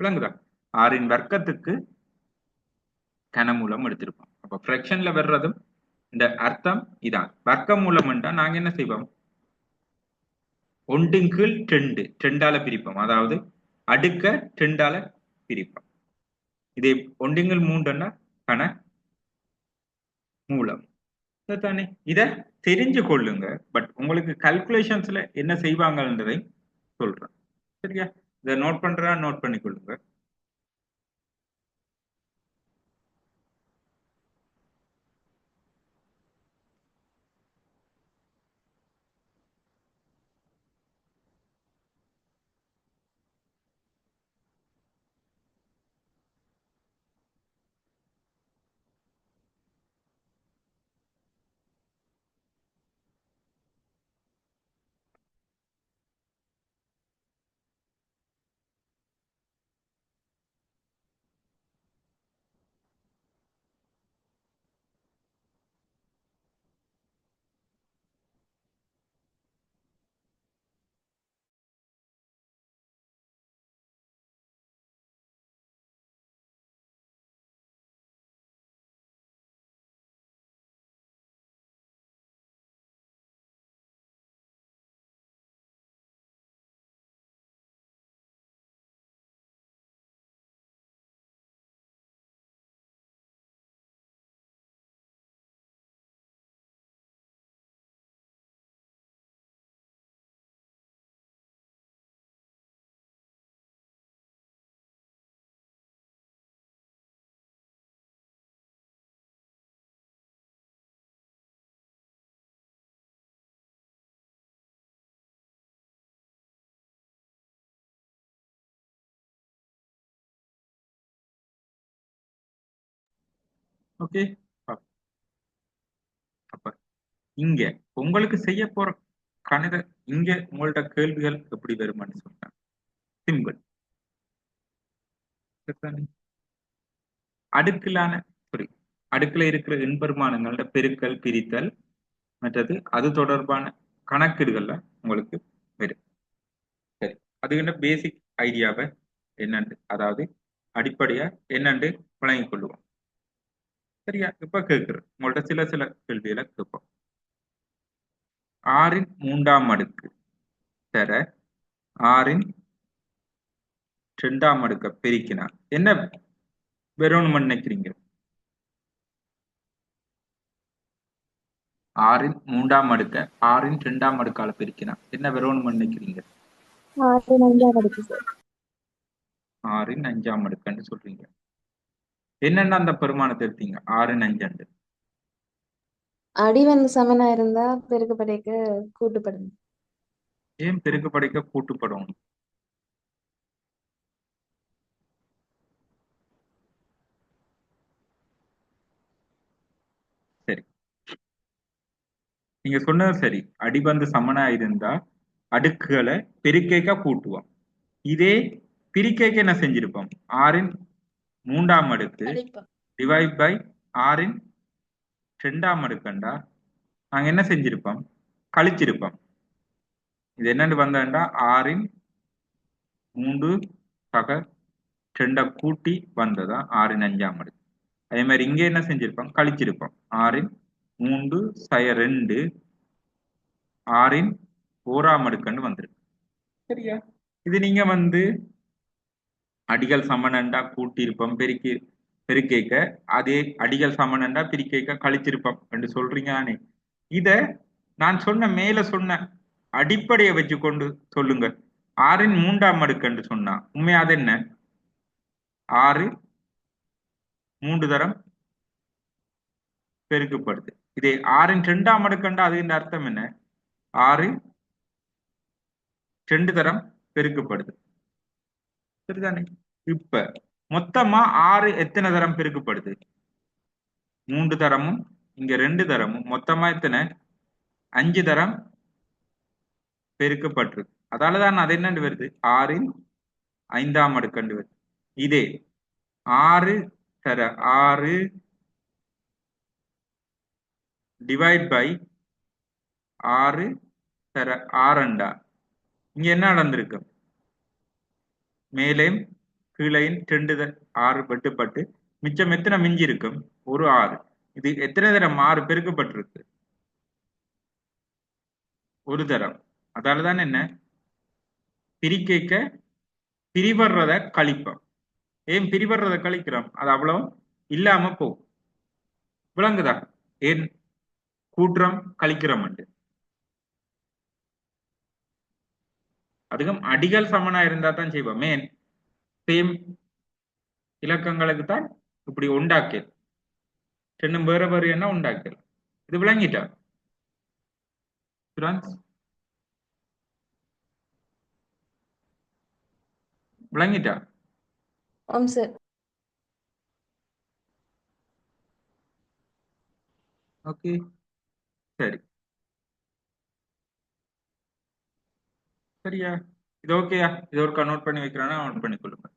விளங்குதா? ஆறின் வர்க்கத்துக்கு கனமூலம் எடுத்திருப்போம். அப்ப ஃபிராக்ஷன்ல வர்றதும் இந்த அர்த்தம் இதான். வர்க்க மூலம் என்றா நாங்க என்ன செய்வோம்? ஒன்றின் கீழ் 2 2ஆல பிரிப்போம். அதாவது அடுக்க 2ஆல பிரிப்போம். இதே ஒன்றின் 3 கன மூலம். தானே? இத தெரிஞ்சு கொள்ளுங்க. பட் உங்களுக்கு கல்குலேஷன்ஸ்ல என்ன செய்வாங்கன்றதை சொல்றேன். சரியா? இதை நோட் பண்றா நோட் பண்ணி கொள்ளுங்க. ஓகே. அப்ப இங்க உங்களுக்கு செய்ய போற கணித இங்க உங்கள்ட்ட கேள்விகள் எப்படி வருமானு சொன்னா சிம்பிள். அடுக்கிலான சாரி அடுக்குல இருக்கிற எண்பெருமானங்களோட பெருக்கல் பிரித்தல் மற்றது அது தொடர்பான கணக்கீடுகள்ல உங்களுக்கு வரும். சரி, அதுக்கிட்ட பேசிக் ஐடியாவை என்னண்டு அதாவது அடிப்படையா என்னண்டு வழங்கிக் கொள்ளுவோம். சரியா? இப்ப கேட்கிறேன் உங்கள்ட்ட சில கேள்விகளை கேட்போம். ஆறின் 3ஆம் அடுக்கு தர ஆறின் 2ஆம் அடுக்க பெருக்கினா என்ன வெறும் நினைக்கிறீங்க? ஆறின் 3ஆம் அடுக்க ஆறின் 2ஆம் அடுக்கால பெருக்கினா என்ன வெறும் நினைக்கிறீங்க? 6 5 அடுக்கு சார். ஆறின் 5ஆம் அடுக்குன்னு சொல்றீங்க. என்னென்ன அந்த பெருமானத்தை எடுத்தீங்க? 6 5 அடி வந்து சமனா இருந்தா பெருக்கு படைக்கு கூட்டுப்படும். ஏன் பெருக்கு படைக்க கூட்டுப்படும்? சரி, நீங்க சொன்னது சரி. அடிபந்து சமனா இருந்தா அடுக்குகளை பெருக்கைக்கா கூட்டுவோம். இதே பிரிக்கைக்கு என்ன செஞ்சிருப்போம்? ஆறின் 3ஆம் அடுக்கு டிவைட் பை ஆறின் 2ஆம் அடுக்கண்டா நாங்க என்ன செஞ்சிருப்போம்? கழிச்சிருப்போம். இது என்னன்னு வந்தா ஆறின் 3 சக 2 கூட்டி வந்ததா ஆறின் 5ஆம் அடுக்கு. அதே மாதிரி இங்க என்ன செஞ்சிருப்போம்? கழிச்சிருப்போம். ஆறின் 3 சய 2 ஆறின் 1ஆம் அடுக்குன்னு வந்திருக்கு. சரியா? இது நீங்க வந்து அடிகள் சமனண்டா கூட்டியிருப்போம் பெருக்கேக்க, அதே அடிகள் சமனண்டா பிரிக்கேக்க கழிச்சிருப்போம் என்று சொல்றீங்க. இத நான் சொன்ன மேல சொன்ன அடிப்படையை வச்சு கொண்டு சொல்லுங்க. 6ன் 3ஆம் அடுக்கு என்று சொன்னா உண்மையா அது என்ன? 6 3 தரம் பெருக்கப்படுது. இதே 6ன் 2ஆம் அடுக்கண்டா அதுன்ற அர்த்தம் என்ன? 6 2 தரம் பெருக்கப்படுது. சரிதானே? இப்ப மொத்தமா 6 எத்தனை தரம் பெருக்கப்படுது? 3 தரமும் இங்க 2 தரமும் மொத்தமா எத்தனை? 5 தரம் பெருக்கப்பட்டிருக்கு. அதாலதான் அது என்னண்டு வருது? 6ன் 5ஆம் அடுக்கண்டு வருது. இதே 6 தர 6 டிவைட் பை 6 தர 6 இங்க என்ன நடந்திருக்கு? மேலேயும் கீழையும் 6 வெட்டுப்பட்டு மிச்சம் எத்தனை மிஞ்சி இருக்கும்? ஒரு 6. இது எத்தனை தரம் 6 பெருக்கப்பட்டிருக்கு? ஒரு தரம். அதாலதான் என்ன பிரிக்க பிரிவர்றத கழிப்போம். ஏன் பிரிவர்றத கழிக்கிறோம்? அது அவ்வளவு இல்லாம போகும். விளங்குதா? ஏன் கூட்டுறோம் கழிக்கிறோம்? அதுக்கும் அடிகள் சமனா இருந்தா தான் செய்வோம். மேன் சேம் இலக்கங்களுக்கு தான் இப்படி உண்டாக்கல். ரெண்டும் வேற வேறு என்ன உண்டாக்கல். இது விளங்கிட்டா? விளங்கிட்டா? ஆம் சார். ஓகே, சரி. சரியா? இது ஓகேயா? இது ஒரு நோட் பண்ணி வைக்கிறானா? நோட் பண்ணி கொள்ளுங்க.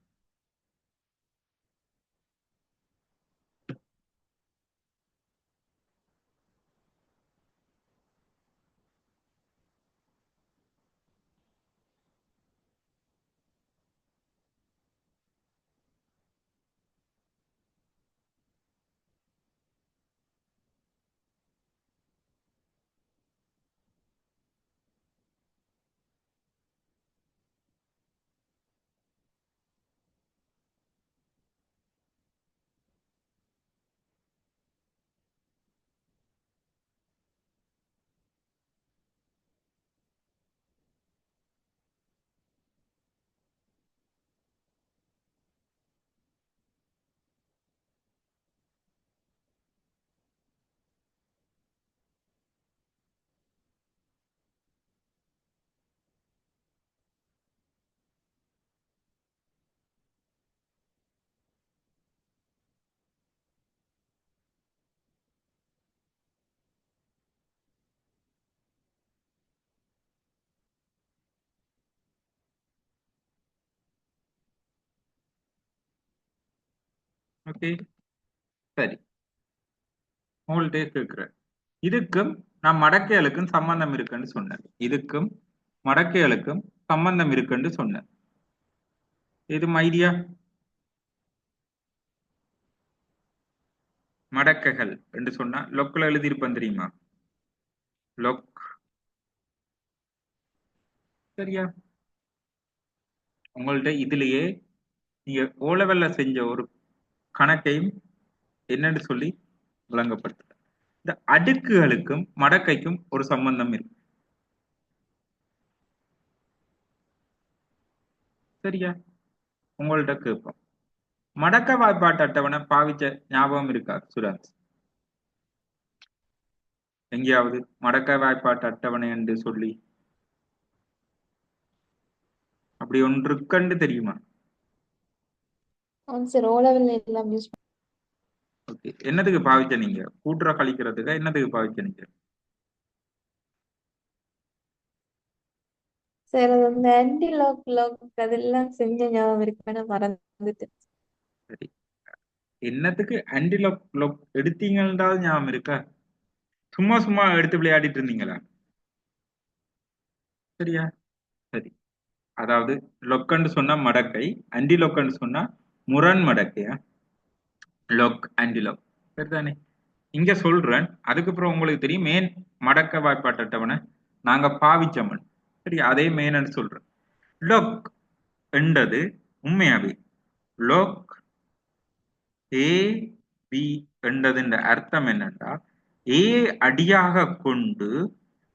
ஓகே, சரி. உங்கள்கிட்ட கேட்கிறேன். இதுக்கும் நான் மடக்கைகளுக்கும் சம்பந்தம் இருக்குன்னு சொன்னேன். இதுக்கும் மடக்கைகளுக்கும் சம்பந்தம் இருக்குன்னு சொன்னேன். இது ஐடியா? மடக்கைகள் என்று சொன்னா லொக்ல எழுதியிருப்பேன் தெரியுமா? லொக். சரியா? உங்கள்ட்ட இதுலயே நீங்க ஓலவெல்ல செஞ்ச ஒரு கணக்கையும் என்னன்னு சொல்லி விளங்கப்படுத்த. இந்த அடுக்குகளுக்கும் மடக்கைக்கும் ஒரு சம்பந்தம் இருக்கு. சரியா? உங்கள்ட்ட கேட்போம். மடக்க வாய்ப்பாட்டு அட்டவணை பாவிச்ச ஞாபகம் இருக்கா சுராஜ்? எங்கேயாவது மடக்க வாய்ப்பாட்டு அட்டவணை என்று சொல்லி அப்படி ஒன்று இருக்குன்னு தெரியுமா? ஆம் சார். ஓலவில் எல்லாம் யூஸ் ஓகே, என்னதுக்கு பாவிச்ச நீங்க? கூட்டுற கழிக்கிறதுக்கு என்னதுக்கு பாவிச்ச நீங்க? சார். அது அந்த ஆன்டி லாக் அதெல்லாம் செஞ்ச ஞாபகம் இருக்கு. ஆனா மறந்துட்டு. சரி, என்னத்துக்கு ஆன்டி லாக் எடுத்தீங்கன்றாவது ஞாபகம் இருக்கா? சும்மா சும்மா எடுத்து விளையாடிட்டு இருந்தீங்களா? சரியா? சரி, அதாவது லொக்கன்னு சொன்னா மடக்கை, ஆன்டி லொக்கன்னு சொன்னா முரண் மடக்கையா? லொக் ஆன்டி லொக், சரிதானே? இங்க சொல்றேன். அதுக்கப்புறம் உங்களுக்கு தெரியும் மேன் மடக்க வாய்ப்பாட்டு அட்டவணை நாங்க பாவிச்சோம். சரி, அதே மேனன்னு சொல்றேன். லொக் என்றது உண்மையாவே லோக் ஏ பி என்றதின் அர்த்தம் என்னன்னா ஏ அடியாக கொண்டு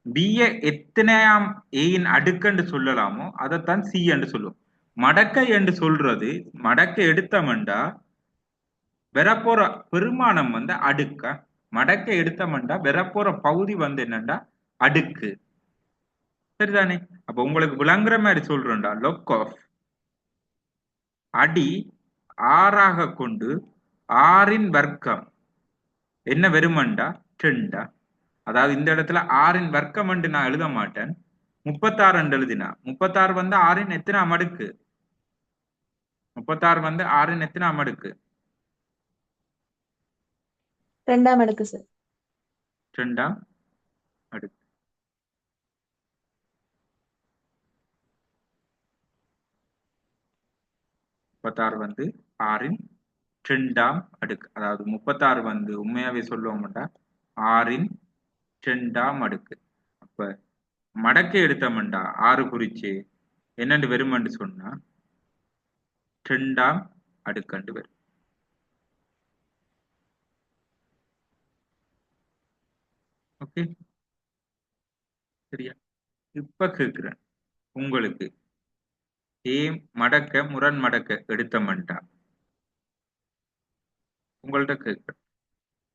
பிய எத்தனையாம் ஏயின் அடுக்கென்று சொல்லலாமோ அதைத்தான் சி என்று சொல்லுவோம். மடக்கை என்று சொல்றது மடக்கை எடுத்தமண்டா வரப்போற பெருமானம் வந்து அடுக்க, மடக்கை எடுத்தமண்டா வரப்போற பகுதி வந்து என்னண்டா அடுக்கு. சரிதானே? அப்ப உங்களுக்கு விளங்குற மாதிரி சொல்றேன்டா லொக் ஆஃப் அடி ஆறாக கொண்டு ஆறின் வர்க்கம் என்ன வெறுமண்டா டெண்டா. அதாவது இந்த இடத்துல ஆறின் வர்க்கம் என்று நான் எழுத மாட்டேன், 36 என்று எழுதினா 36 வந்து ஆறின் எத்தனாம் அடுக்கு? 36 வந்து ஆறின் எத்தனாம் அடுக்கு? 2ஆம் அடுக்கு சார். 2ஆம் அடுக்கு. முப்பத்தாறு வந்து ஆறின் 2ஆம் அடுக்கு. அதாவது 36 வந்து உண்மையாவே சொல்லுவோம்டா ஆறின் 2ஆம் அடுக்கு. அப்ப மடக்கை எடுத்தோம்டா 6 குறிச்சு என்னண்டு வெறுமண்டு சொன்னா 2ஆம் அடுக்கண்டு வரும். ஓகே, சரியா? இப்ப கேக்குறேன் உங்களுக்கு ஏ மடக்க முரண் மடக்க எடுத்தோம்டா உங்கள்ட்ட கேட்கிறேன்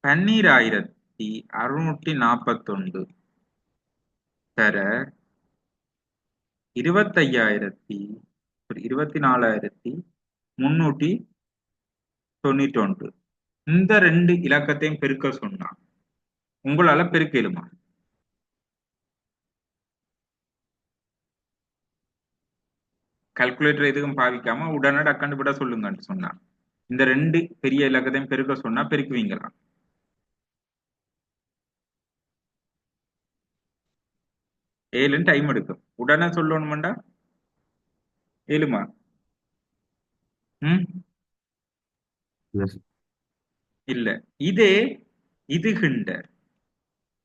12,641 தர 24,391 இந்த ரெண்டு இலக்கத்தையும் பெருக்க சொன்னா உங்களால பெருக்க இயலுமா? கால்குலேட்டர் எதுவும் பாவிக்காம உடனே டக்கண்டு விட சொல்லுங்கன்னு சொன்னா இந்த ரெண்டு பெரிய இலக்கத்தையும் பெருக்க சொன்னா பெருக்குவீங்களா? ஏழுன்னு டைம் எடுக்கும், உடனே சொல்லணும்டா ஏழுமா? எஸ் இல்ல, இதே இதுகின்ற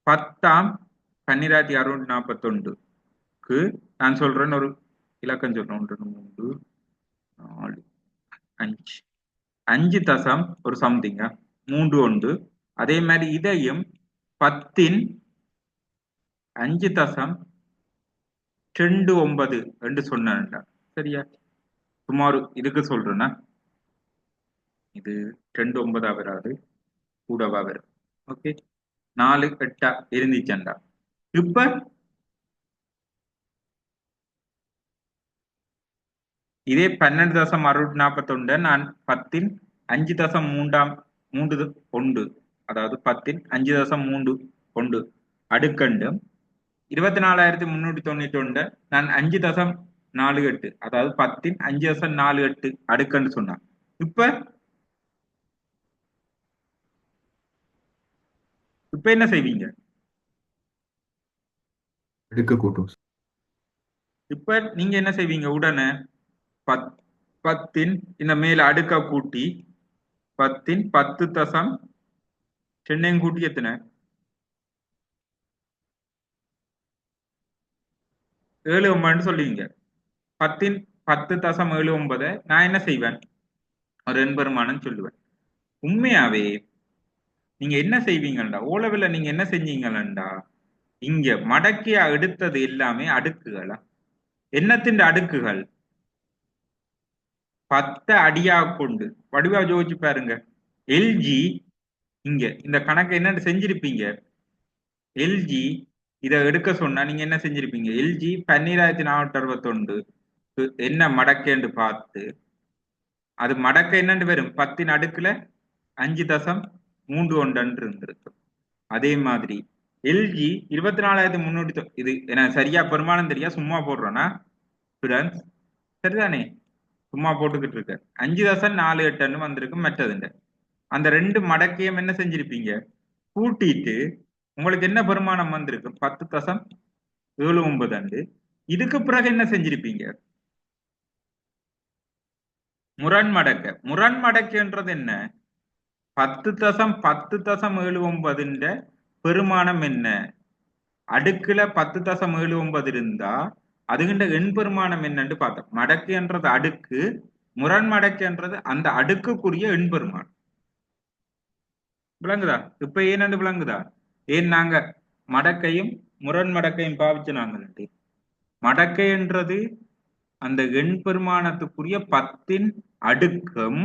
10,641க்கு நான் சொல்றேன் ஒரு இலக்கம் சொல்றேன் 1 3 4 5 5 தசம் ஒரு சம்திங்க 31. அதே மாதிரி இதையும் 10 5 தசம் 29 என்று சொன்னா சரியா? சுமார் இதுக்கு சொல்றேன்னா இது 29 வராது, கூடவா வரும். ஓகே, 4 8 இருந்துச்சண்டா. இப்ப இதே 12,641 நான் 10 5 தசம் 3 அதாவது 10 5 தசம் 3 அடுக்கண்டு 24,391 நான் 5 தசம் 48 அதாவது 10 5 தசம் 48 அடுக்கண்டு சொன்னான். இப்ப என்ன செய்வீங்க? அடுக்க கூட்டும். இப்ப நீங்க என்ன செய்வீங்க? உடனே 10 இந்த மேல அடுக்க கூட்டி 10 10 தசம் 2 கூட்டி எத்தனை 79 சொல்லுவீங்க. 10 10 தசம் 79 நான் என்ன செய்வேன்? ஒரு எண்பெருமானம் சொல்லுவேன். உண்மையாவே நீங்க என்ன செய்வீங்கடா ஓலவில நீங்க என்ன செஞ்சீங்களா இங்க மடக்கியா எடுத்தது எல்லாமே அடுக்குகளா? என்னத்தின் அடுக்குகள்? 10 அடியா கொண்டு வடிவா யோசிச்சு பாருங்க. எல்ஜி இங்க இந்த கணக்கு என்ன செஞ்சிருப்பீங்க? எல்ஜி இதை எடுக்க சொன்னா நீங்க என்ன செஞ்சிருப்பீங்க? எல்ஜி 12,461 என்ன மடக்கேன்னு பார்த்து அது மடக்க என்னன்னு வரும் 10 அடுக்குல 5 தசம் 3 இருந்திருக்கும். அதே மாதிரி எல்ஜி 24,300 இது எனக்கு சரியா பெருமானம் தெரியா சும்மா போடுறோன்னா சரிதானே? சும்மா போட்டுக்கிட்டு இருக்க 5 தசம் 48 வந்திருக்கு மற்றதுண்ட. அந்த ரெண்டு மடக்கையும் என்ன செஞ்சிருப்பீங்க? கூட்டிட்டு உங்களுக்கு என்ன பெருமானம் வந்திருக்கு? 10 தசம் 79. இதுக்கு பிறகு என்ன செஞ்சிருப்பீங்க? முரண் மடக்க. முரண் மடக்குன்றது என்ன? 10 தசம் 79 பெருமானம் என்ன? அடுக்குல 10 தசம் 79 இருந்தா அதுகின்ற எண்பெருமானம் என்னன்னு பார்த்தோம். மடக்கு என்றது அடுக்கு, முரண் மடக்கு என்றது அந்த அடுக்குக்குரிய எண்பெருமானம். விளங்குதா? இப்ப ஏனென்று விளங்குதா? ஏன் நாங்க மடக்கையும் முரண் மடக்கையும் பாவிச்சு நாங்கள் மடக்கை என்றது அந்த எண்பெருமானத்துக்குரிய 10 அடுக்கும்,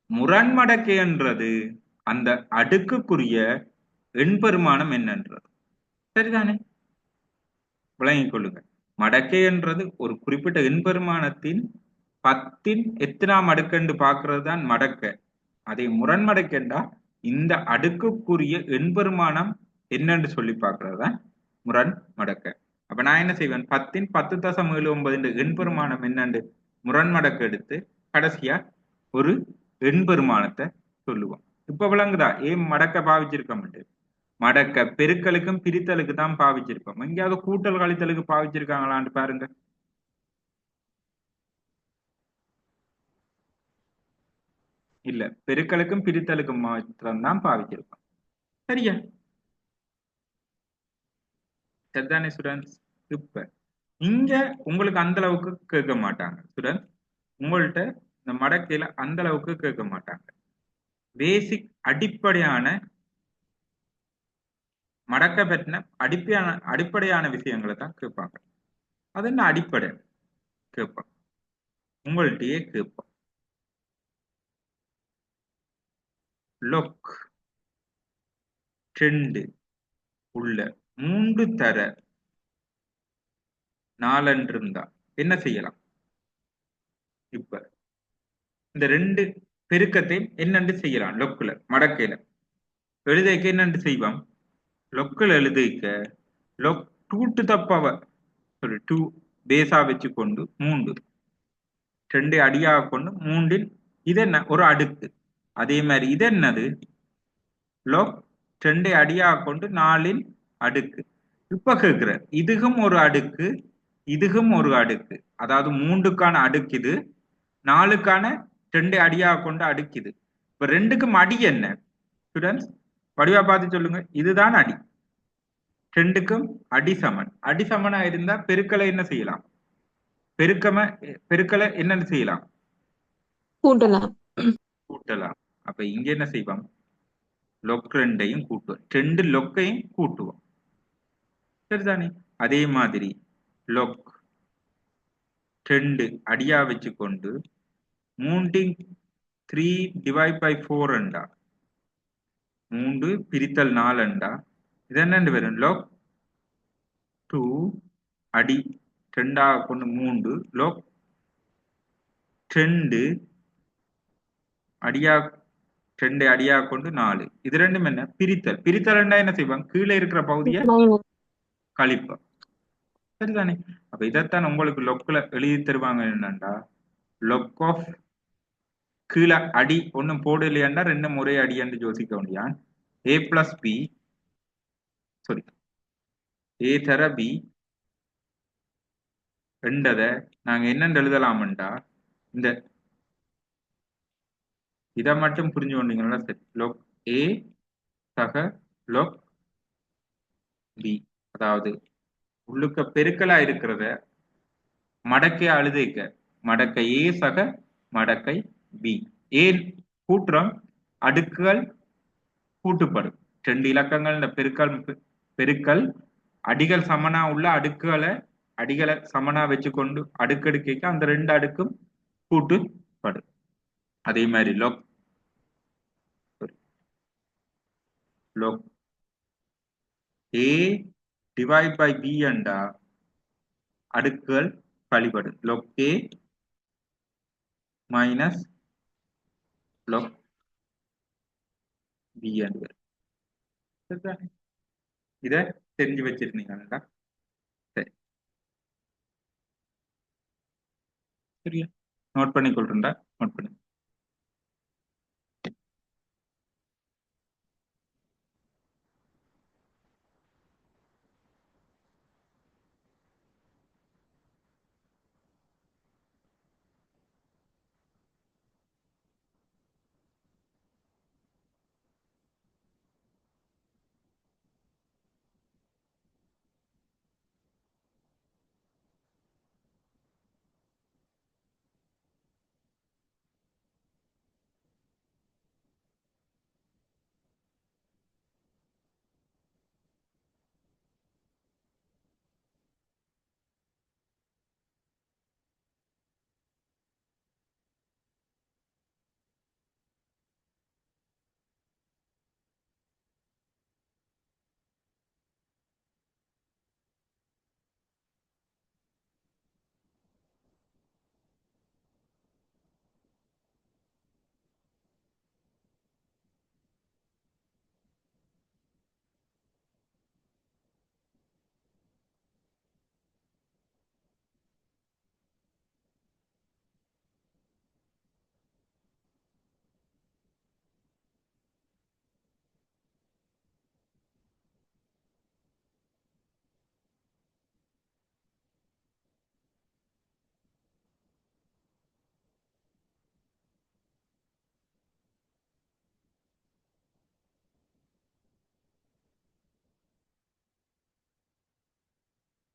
முரண் மடக்கை என்றது அந்த அடுக்குக்குரிய எண்பெருமானம் என்னன்றது. சரிதானே? விளங்கிக் கொள்ளுங்க. மடக்கை என்றது ஒரு குறிப்பிட்ட எண்பெருமானத்தின் 10 எத்தனாம் அடுக்கென்று பார்க்கிறது தான் மடக்கை. அதை முரண் மடக்கெண்டா இந்த அடுக்குக்குரிய எண்பெருமானம் என்னன்னு சொல்லி பார்க்கிறது தான் முரண் மடக்கை. அப்ப நான் என்ன செய்வேன்? 10 10.79 எண்பெருமானம் என்னண்டு முரண் மடக்கு எடுத்து கடைசியா ஒரு எண்பெருமானத்தை சொல்லுவோம். இப்ப விளங்குதா? ஏன் மடக்க பாவிச்சிருக்க மாட்டேன்? மடக்க பெருக்கலுக்கும் பிரித்தலுக்கு தான் பாவிச்சிருப்போம். எங்கேயாவது கூட்டல் கழித்தலுக்கு பாவிச்சிருக்காங்களான்னு பாருங்க. இல்ல, பெருக்கலுக்கும் பிரித்தலுக்கும் மாத்திரம் தான் பாவிச்சிருப்போம். சரியா? சரிதானே ஸ்டூடெண்ட்ஸ்? இப்ப இங்க உங்களுக்கு அந்த அளவுக்கு கேட்க மாட்டாங்க ஸ்டூடெண்ட்ஸ். உங்கள்கிட்ட இந்த மடக்கையில அந்த அளவுக்கு கேட்க மாட்டாங்க. பேசிக் அடிப்படையான மடக்க பற்றின அடிப்படையான விஷயங்களை தான் கேட்பாங்க. அது என்ன அடிப்படை கேட்பான், உங்கள்கிட்டயே கேட்பான். லொக் 2 உள்ள 3 தர 4 இருந்தா என்ன செய்யலாம்? இப்ப இந்த 2 பெருக்கத்தை என்னென்று செய்யலாம்? லொக்குல மடக்கையில எழுதைக்க என்னென்று செய்வோம்? லொக்குல எழுதிக்க லொக் 2 to the power 2 பேஸா வச்சு கொண்டு 3 2 அடியாக கொண்டு 3 இது என்ன? ஒரு அடுக்கு. அதே மாதிரி இது என்னது? லொக் 2 அடியாக கொண்டு 4 அடுக்கு. இப்ப கேட்கிற இதுகும் ஒரு அடுக்கு, இதுகும் ஒரு அடுக்கு. அதாவது 3க்கான அடுக்கு இது, 4க்கான 2 அடியாக கொண்டு அடுக்குது. இப்ப 2க்கும் அடி என்ன ஸ்டூடெண்ட்ஸ்? வடிவா பார்த்து சொல்லுங்க. இதுதான் அடி. 2க்கும் அடி சமன். அடி சமனா இருந்தா பெருக்கலை என்ன செய்யலாம்? பெருக்கலை என்ன செய்யலாம்? கூட்டலாம். கூட்டலாம். அப்ப இங்க என்ன செய்வோம்? லொக் 2ஐயும் கூட்டுவோம். 2 லொக்கையும் கூட்டுவோம். சரிதானே? அதே மாதிரி லொக் 2 அடியா வச்சு கொண்டு 3 3 டிவைட் பை 4 அண்டா 3 பிரித்தல் 4 அண்டா இது என்னண்டு வரும்? லொக் 2 அடி 2 கொண்டு 3 லொக் 2 அடியா 2 அடியா கொண்டு 4. இது ரெண்டும் என்ன? பிரித்தல். பிரித்தல் என்ன செய்வாங்க? கீழே இருக்கிற பகுதியை கழிப்போம். சரிதானே? அப்ப இதைத்தான் உங்களுக்கு லொக்குல எழுதி தருவாங்க. என்னண்டா லொக் ஆஃப் கீழே அடி ஒன்னும் போடு இல்லையாண்டா ரெண்டும் ஒரே அடி என்று யோசிக்க வேண்டியான். ஏ பிளஸ் பி சாரி ஏ தர பி ரெண்டதை நாங்க என்னென்று எழுதலாம்டா இந்த இதை மட்டும் புரிஞ்சு கொண்டீங்கன்னா சரி. லொக் ஏ சக லொக் பி, அதாவது உள்ளுக்க பெருக்கலா இருக்கிறத மடக்கை அழுதைக்க மடக்கை ஏ சக மடக்கை பி. ஏன் கூட்டுறோம்? அடுக்குகள் கூட்டுப்படும். 2 இலக்கங்கள் இந்த பெருக்கல் அடிகள் சமனா உள்ள அடிகளை சமனா வச்சு கொண்டு அடுக்கடுக்க அந்த 2 அடுக்கும் கூட்டுப்படும். அதே மாதிரி log A divide by B அண்டா அடுக்குகள் கழிபடும். Log A minus log B அண்டு. இத தெரிஞ்சு வச்சிருந்தீங்களா? சரி, சரியா? நோட் பண்ணி கொள்றா. நோட் பண்ணி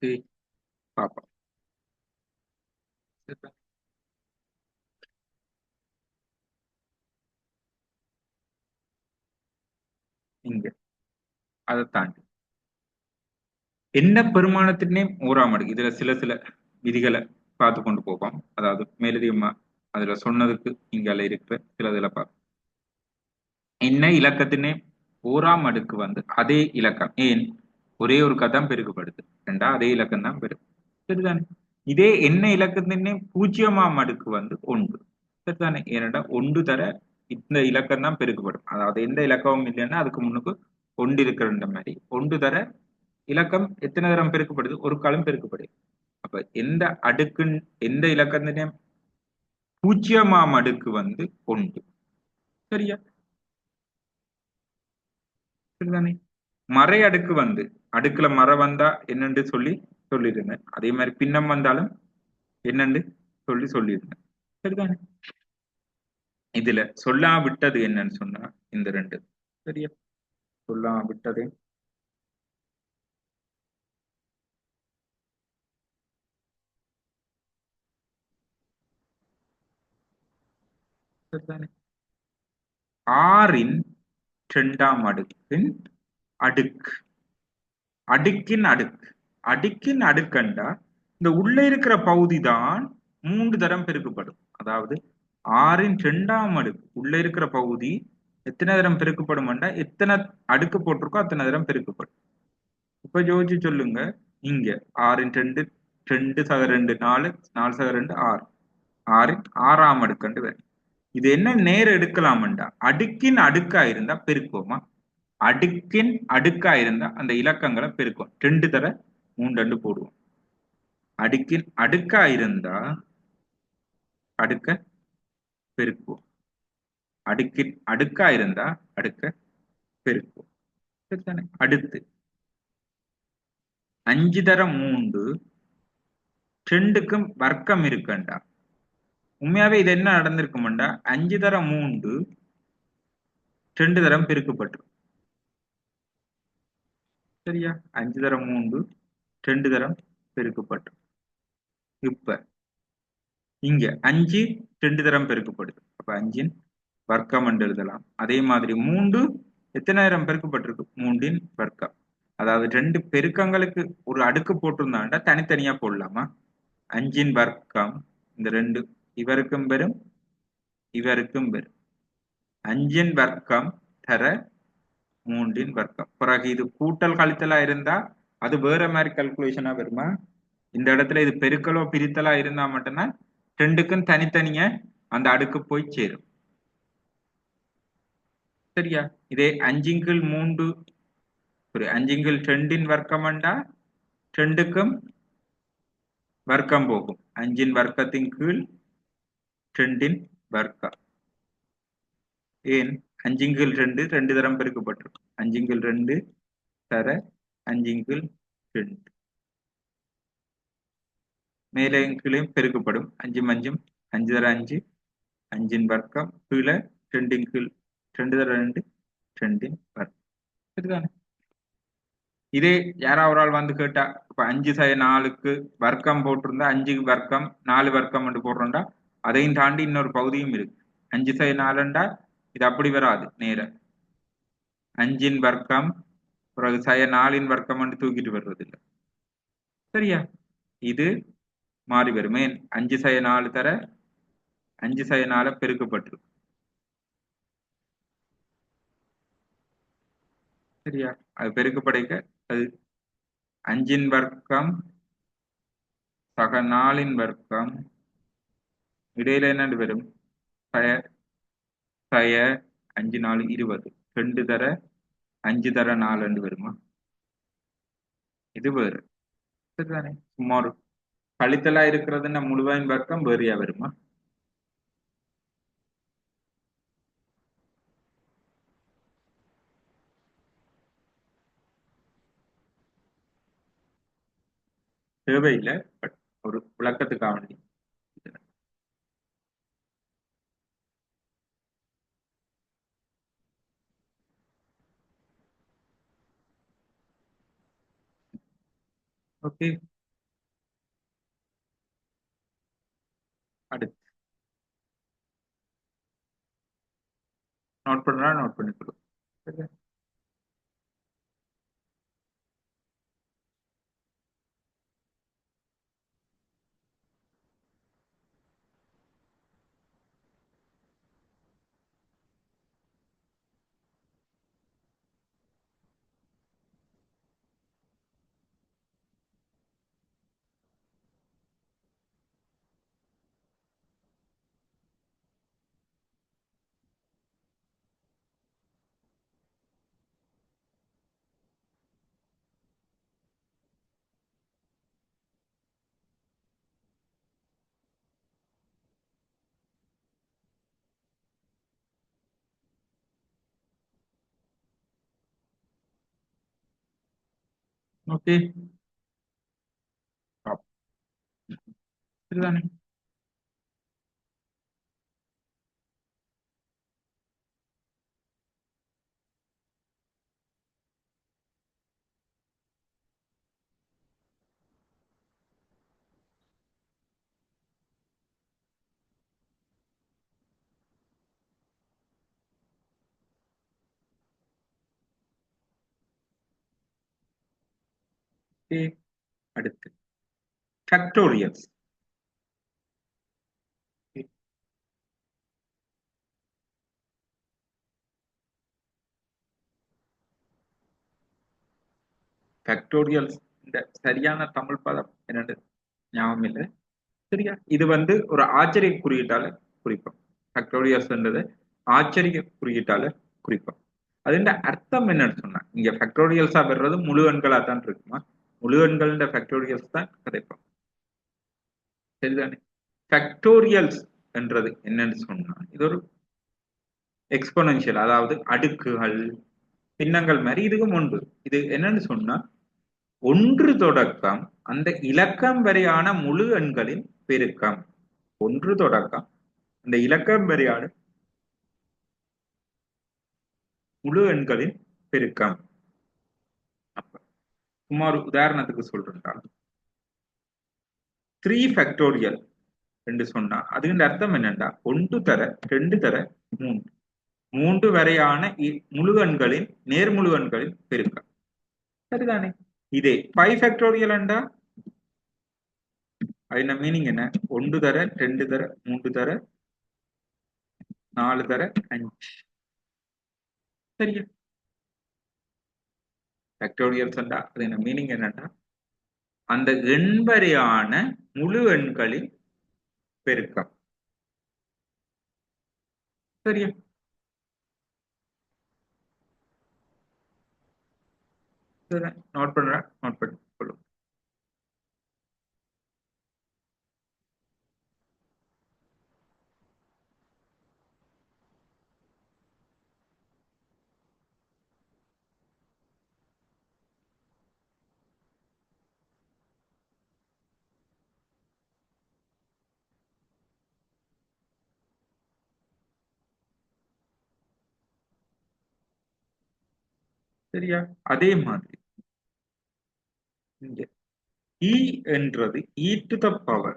சரி, பார்ப்போம். சரிதா? இங்க அதை தாண்டி என்ன பெருமானத்தினே ஓராம் அடுக்கு இதுல சில சில விதிகளை பார்த்து கொண்டு போவோம். அதாவது மேலதிகமா அதுல சொன்னதுக்கு இங்கால இருக்கிற சில இதுல பார்ப்போம். என்ன இலக்கத்தினே ஓராம் அடுக்கு வந்து அதே இலக்கம் ஏன் ஒரே ஒரு கதான் பெருக்கப்படுது ரெண்டா அதே இலக்கம் தான் பெருக்கு சரிதானே. இதே என்ன இலக்கத்தினே பூஜ்ஜியமாம் அடுக்கு வந்து ஒன்று சரிதானே. ஏனென்றா ஒன்று தர இந்த இலக்கம் தான் பெருக்கப்படும். அதாவது எந்த இலக்கமும் இல்லைன்னா அதுக்கு முன்னுக்கு ஒன்று இருக்கிற மாதிரி ஒன்று தர இலக்கம் எத்தனை தரம் பெருக்கப்படுது ஒரு காலம் பெருக்கப்படுது. அப்ப எந்த இலக்கத்தினே பூஜ்ஜியமாம் அடுக்கு வந்து ஒன்று சரியா சரிதானே. மறை அடுக்கு வந்து அடுக்குல மறை வந்தா என்னன்னு சொல்லிருந்தேன். அதே மாதிரி பின்னம் வந்தாலும் என்னன்னு சொல்லியிருந்தேன் சரிதானே. இதுல சொல்லா விட்டது என்னன்னு சொன்னா இந்த ரெண்டு சரியா. சொல்லா விட்டது சரிதானே. ஆறின் இரண்டாம் அடுக்கின் அடுக்கு அடுக்கின் அடுக்கு அடுக்கின் அடுக்கண்டா இந்த உள்ள இருக்கிற பகுதி தான் 3 தரம் பெருக்கப்படும். அதாவது ஆறின் இரண்டாம் அடுக்கு உள்ள இருக்கிற பகுதி எத்தனை தரம் பெருக்கப்படும் எத்தனை அடுக்கு போட்டிருக்கோ அத்தனை தரம் பெருக்கப்படும். இப்ப யோசிச்சு சொல்லுங்க. இங்க ஆறின் ரெண்டு ரெண்டு சக ரெண்டு நாலு நாலு சக ரெண்டு ஆறு ஆறின் ஆறாம் அடுக்கண்டு வேறு. இது என்ன நேர் எடுக்கலாம்டா அடுக்கின் அடுக்கா இருந்தா பெருக்குவோமா அடுக்கின் அடுக்கா இருந்தா அந்த இலக்கங்களை பெருக்கும் ரெண்டு தர மூன்று போடுவோம். அடுக்கின் அடுக்கா இருந்தா அடுக்க பெருக்குவோம். அடுக்கின் அடுக்கா இருந்தா அடுக்க பெருக்குவோம் சரிதானே. அடுத்து 5 தர 3 ரெண்டுக்கும் வர்க்கம் இருக்குண்டா உண்மையாவே இது என்ன நடந்திருக்கும்டா 5 தர 3 ரெண்டு தரம் பெருக்கப்பட்டிருக்கும் சரியா. 5 தர 3 ரெண்டு தரம் பெருக்கப்பட்டிருக்கும். இப்ப இங்க 5 ரெண்டு தரம் பெருக்கப்படுது. அப்ப 5இன் வர்க்கம் என்று எழுதலாம். அதே மாதிரி 3 எத்தனை தரம் பெருக்கப்பட்டிருக்கு 3இன் வர்க்கம். அதாவது ரெண்டு பெருக்கங்களுக்கு ஒரு அடுக்கு போட்டிருந்தாண்டா தனித்தனியா போடலாமா. 5இன் வர்க்கம் இந்த ரெண்டு இவருக்கும் பெரும் இவருக்கும் பெரும் 5இன் வர்க்கம் தர 3இன் வர்க்கம். பிறகு இது கூட்டல் கழித்தலா இருந்தா அது வேற மாதிரி கல்குலேஷனா வருமா. இந்த இடத்துல இது பெருக்கலோ பிரித்தலா இருந்தா மட்டும்தான் ரெண்டுக்கும் தனித்தனிய அந்த அடுக்கு போய் சேரும் சரியா. இதே 5/3 5/2 வர்க்கம்ண்டா ரெண்டுக்கும் வர்க்கம் போகும். 5இன் வர்க்கத்தின் கீழ் 2இன் வர்க்கம். ஏன் 5/2 ரெண்டு தரம் பெருக்கப்பட்டிருக்கும். 5/2 தர 5/2 மேலே கீழையும் பெருக்கப்படும். 5 5 தர 5 5இன் வர்க்கம் கீழே 2இன் கீழ் 2 தர 2 2இன் வர்க்கம் சரிதானே. இதே யாராவது ஒரு ஆள் வந்து கேட்டா இப்ப 5/4க்கு வர்க்கம் போட்டிருந்தா 5 வர்க்கம் 4 வர்க்கம் என்று போடுறோம்டா அதையும் தாண்டி இன்னொரு பகுதியும் இருக்கு. 5/4ண்டா இது அப்படி வராது நேர 5இன் வர்க்கம் பிறகு 4இன் வர்க்கம் என்று தூக்கிட்டு வர்றது இல்லை சரியா. இது மாறி வருமே 5/4 தர 5/4 பெருக்கப்பட்டிருக்கு சரியா. அது பெருக்கப்படைக்க அது 5இன் வர்க்கம் சக 4இன் வர்க்கம் இடையில என்னண்டு வரும் 5 4 20 2 தர 5 தர 4 வருமா. இது வேறு சரிதானே. சுமார் கழித்தலா இருக்கிறதுன்னா முழுவதின் வர்க்கம் வேறையா வருமா. தேவையில்லை பட் ஒரு விளக்கத்துக்காக வேண்டி ஓகே, அடுத்து நோட் பண்றா, நோட் பண்ணிக்கொள்ளும். சரியா? ஓகே, சரிதானே? ஓகே, அடுத்து ஃபேக்டோரியல்ஸ். ஃபேக்டோரியல்ஸ் இந்த சரியான தமிழ் பதம் என்னன்னு ஞாபகம் இல்லை. சரியா? இது வந்து ஒரு ஆச்சரிய குறியீட்டால குறிப்போம். ஃபேக்டோரியல்ஸ்ன்றது ஆச்சரிய குறியீட்டால குறிப்போம். அதுன்ற அர்த்தம் என்னன்னு சொன்னா, இங்க ஃபேக்டோரியல்ஸா வர்றது முழு எண்களா தான் இருக்குமா, முழு எண்கள ஃபேக்டோரியல்ஸ் தான் கிடைப்போம். சரிதானே? ஃபேக்டோரியல்ஸ் என்றது என்னன்னு சொன்னா, இது ஒரு எக்ஸ்போனென்ஷியல், அதாவது அடுக்குகள் பின்னங்கள் மாதிரி இதுக்கு முன்பு. இது என்னன்னு சொன்னா, ஒன்று தொடக்கம் அந்த இலக்கம் வரையான முழு எண்களின் பெருக்கம். ஒன்று தொடக்கம் அந்த இலக்கம் வரையான முழு எண்களின் பெருக்கம். சுமார் உதாரணத்துக்கு சொல்றேன், 3 ஃபேக்டோரியல் என்று சொன்னா அதுக்கு அர்த்தம் என்னண்டா, 1 தர 2 தர 3, 3 வரையான முழு எண்களின் நேர்முழு எண்களின் பெருக்கம். சரிதானே? இதே 5 ஃபேக்டோரியல் என்றா அதன மீனிங் என்ன, 1 தர 2 தர 3 தர 4 தர 5. சரியா? ஃபேக்டோரியல்ஸ் என்றா அதன மீனிங் என்னன்னா, அந்த எண் வரையான முழு எண்களின் பெருக்கம். சரியா? நோட் பண்ற, நோட் பண்ணி கொள்ளும். சரியா? அதே மாதிரி இங்க e என்றது e to the power.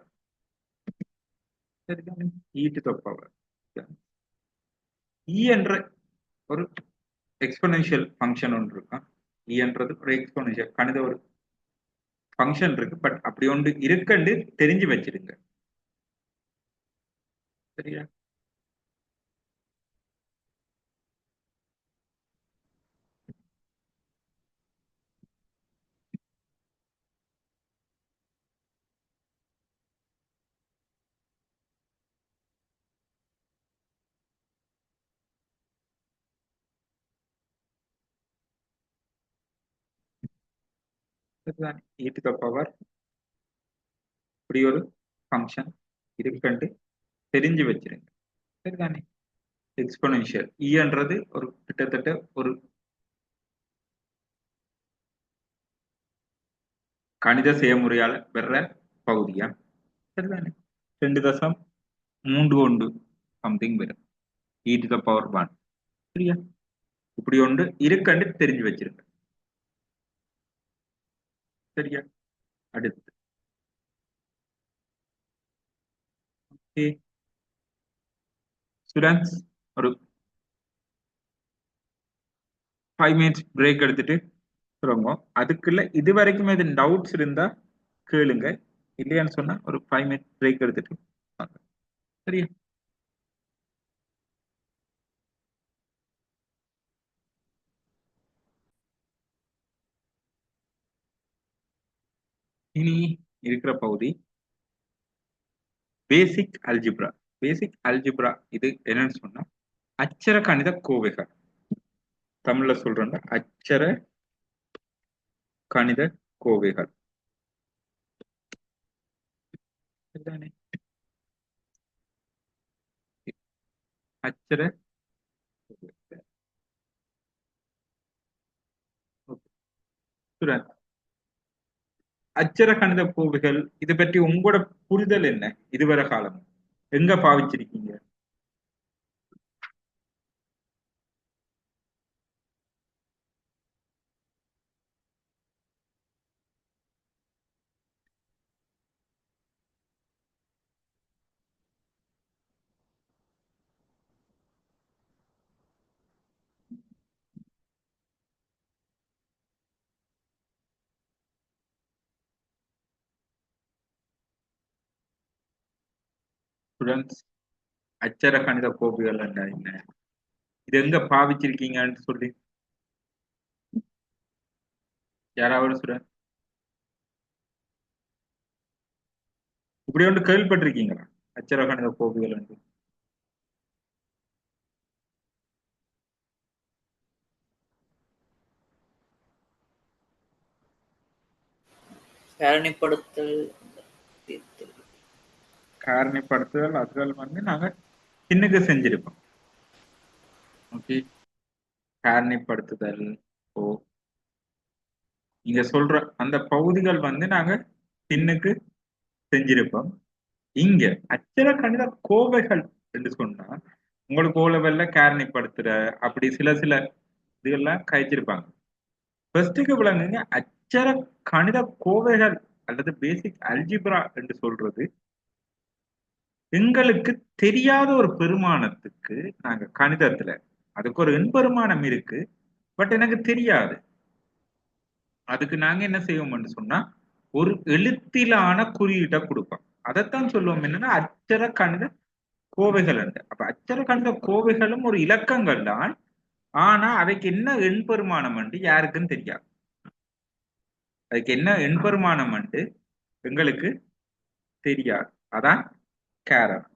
சரிதானே? e to the power. e என்ற ஒரு எக்ஸ்போனென்ஷியல் ஃபங்க்ஷன் ஒன்று இருக்கா. e என்றது ஒரு எக்ஸ்போனென்ஷியல் கணித ஒரு ஃபங்க்ஷன் இருக்கு. பட் அப்படி ஒன்று இருக்குன்னு தெரிஞ்சு வச்சிருங்க. சரியா? சரிதானே? e to the power இப்படி ஒரு ஃபங்க்ஷன் இருக்குன்னு தெரிஞ்சு வச்சிருங்க. சரிதானே? எக்ஸ்போனென்ஷியல் e என்றது ஒரு கிட்டத்தட்ட ஒரு கணித செயல்முறையால பெற பகுதியா. சரிதானே? 2.31 சம்திங் வரும் e to the power 1. சரியா? இப்படி ஒன்று இருக்குன்னு தெரிஞ்சு வச்சிருங்க. சரியா? அடுத்து ஸ்டூடெண்ட்ஸ் ஒரு 5 minutes பிரேக் எடுத்துட்டு தொடங்குவோம். அதுக்குள்ள இது வரைக்கும் எது டவுட்ஸ் இருந்தா கேளுங்க. இல்லையான்னு சொன்னா ஒரு 5 minutes பிரேக் எடுத்துட்டு வாங்க. சரியா? இனி இருக்கிற பகுதி பேசிக் அல்ஜிப்ரா. பேசிக் அல்ஜிப்ரா இது என்னன்னு சொன்னா அச்சர கணித கோவைகள். தமிழ்ல சொல்றேன், அச்சர கணித கோவைகள். சரிதானே? அச்சர கோவைகள். Okay. அச்சர கணித கோவைகள் இது பற்றி உங்களோட புரிதல் என்ன? இதுவரை காலம் எங்க பாவிச்சிருக்கீங்க? ஸ்டூடெண்ட்ஸ், அச்சர கணித கோவைகள் என்ன, இது எங்க பாவிச்சிருக்கீங்கன்னு சொல்லி யாராவது ஸ்டூடெண்ட் இப்படி ஒன்று கேள்விப்பட்டிருக்கீங்களா? அச்சர கணித கோவைகள் என்று காரணிப்படுத்தல், தீர்த்தல். காரணிப்படுத்துதல் அதுகள் வந்து நாங்க பின்னுக்கு செஞ்சிருப்போம். ஓகே, காரணிப்படுத்துதல் ஓ நீங்க சொல்ற அந்த பகுதிகள் வந்து நாங்க பின்னுக்கு செஞ்சிருப்போம். இங்க அச்சர கணித கோவைகள் என்று சொன்னா உங்களுக்கு ஓ லெவல்ல காரணிப்படுத்துற அப்படி சில சில இதெல்லாம் கழிச்சிருப்பாங்க. ஃபர்ஸ்ட்டுக்கு விளங்குங்க, அச்சர கணித கோவைகள் அல்லது பேசிக் அல்ஜிப்ரா என்று சொல்றது எங்களுக்கு தெரியாத ஒரு பெருமானத்துக்கு நாங்க கணிதத்துல அதுக்கு ஒரு எண்பெருமானம் இருக்கு, பட் எனக்கு தெரியாது. அதுக்கு நாங்க என்ன செய்வோம்னு சொன்னா ஒரு எழுத்திலான குறியீட்டை கொடுப்போம். அதைத்தான் சொல்லுவோம் என்னன்னா அச்சர கணித கோவைகள் என்று. அப்ப அச்சர கணித கோவைகளும் ஒரு இலக்கங்கள் தான், ஆனா அவைக்கு என்ன எண்பெருமானம் என்று யாருக்கும் தெரியாது. அதுக்கு என்ன எண்பெருமானம் என்று எங்களுக்கு தெரியாது. அதான் காரணம்.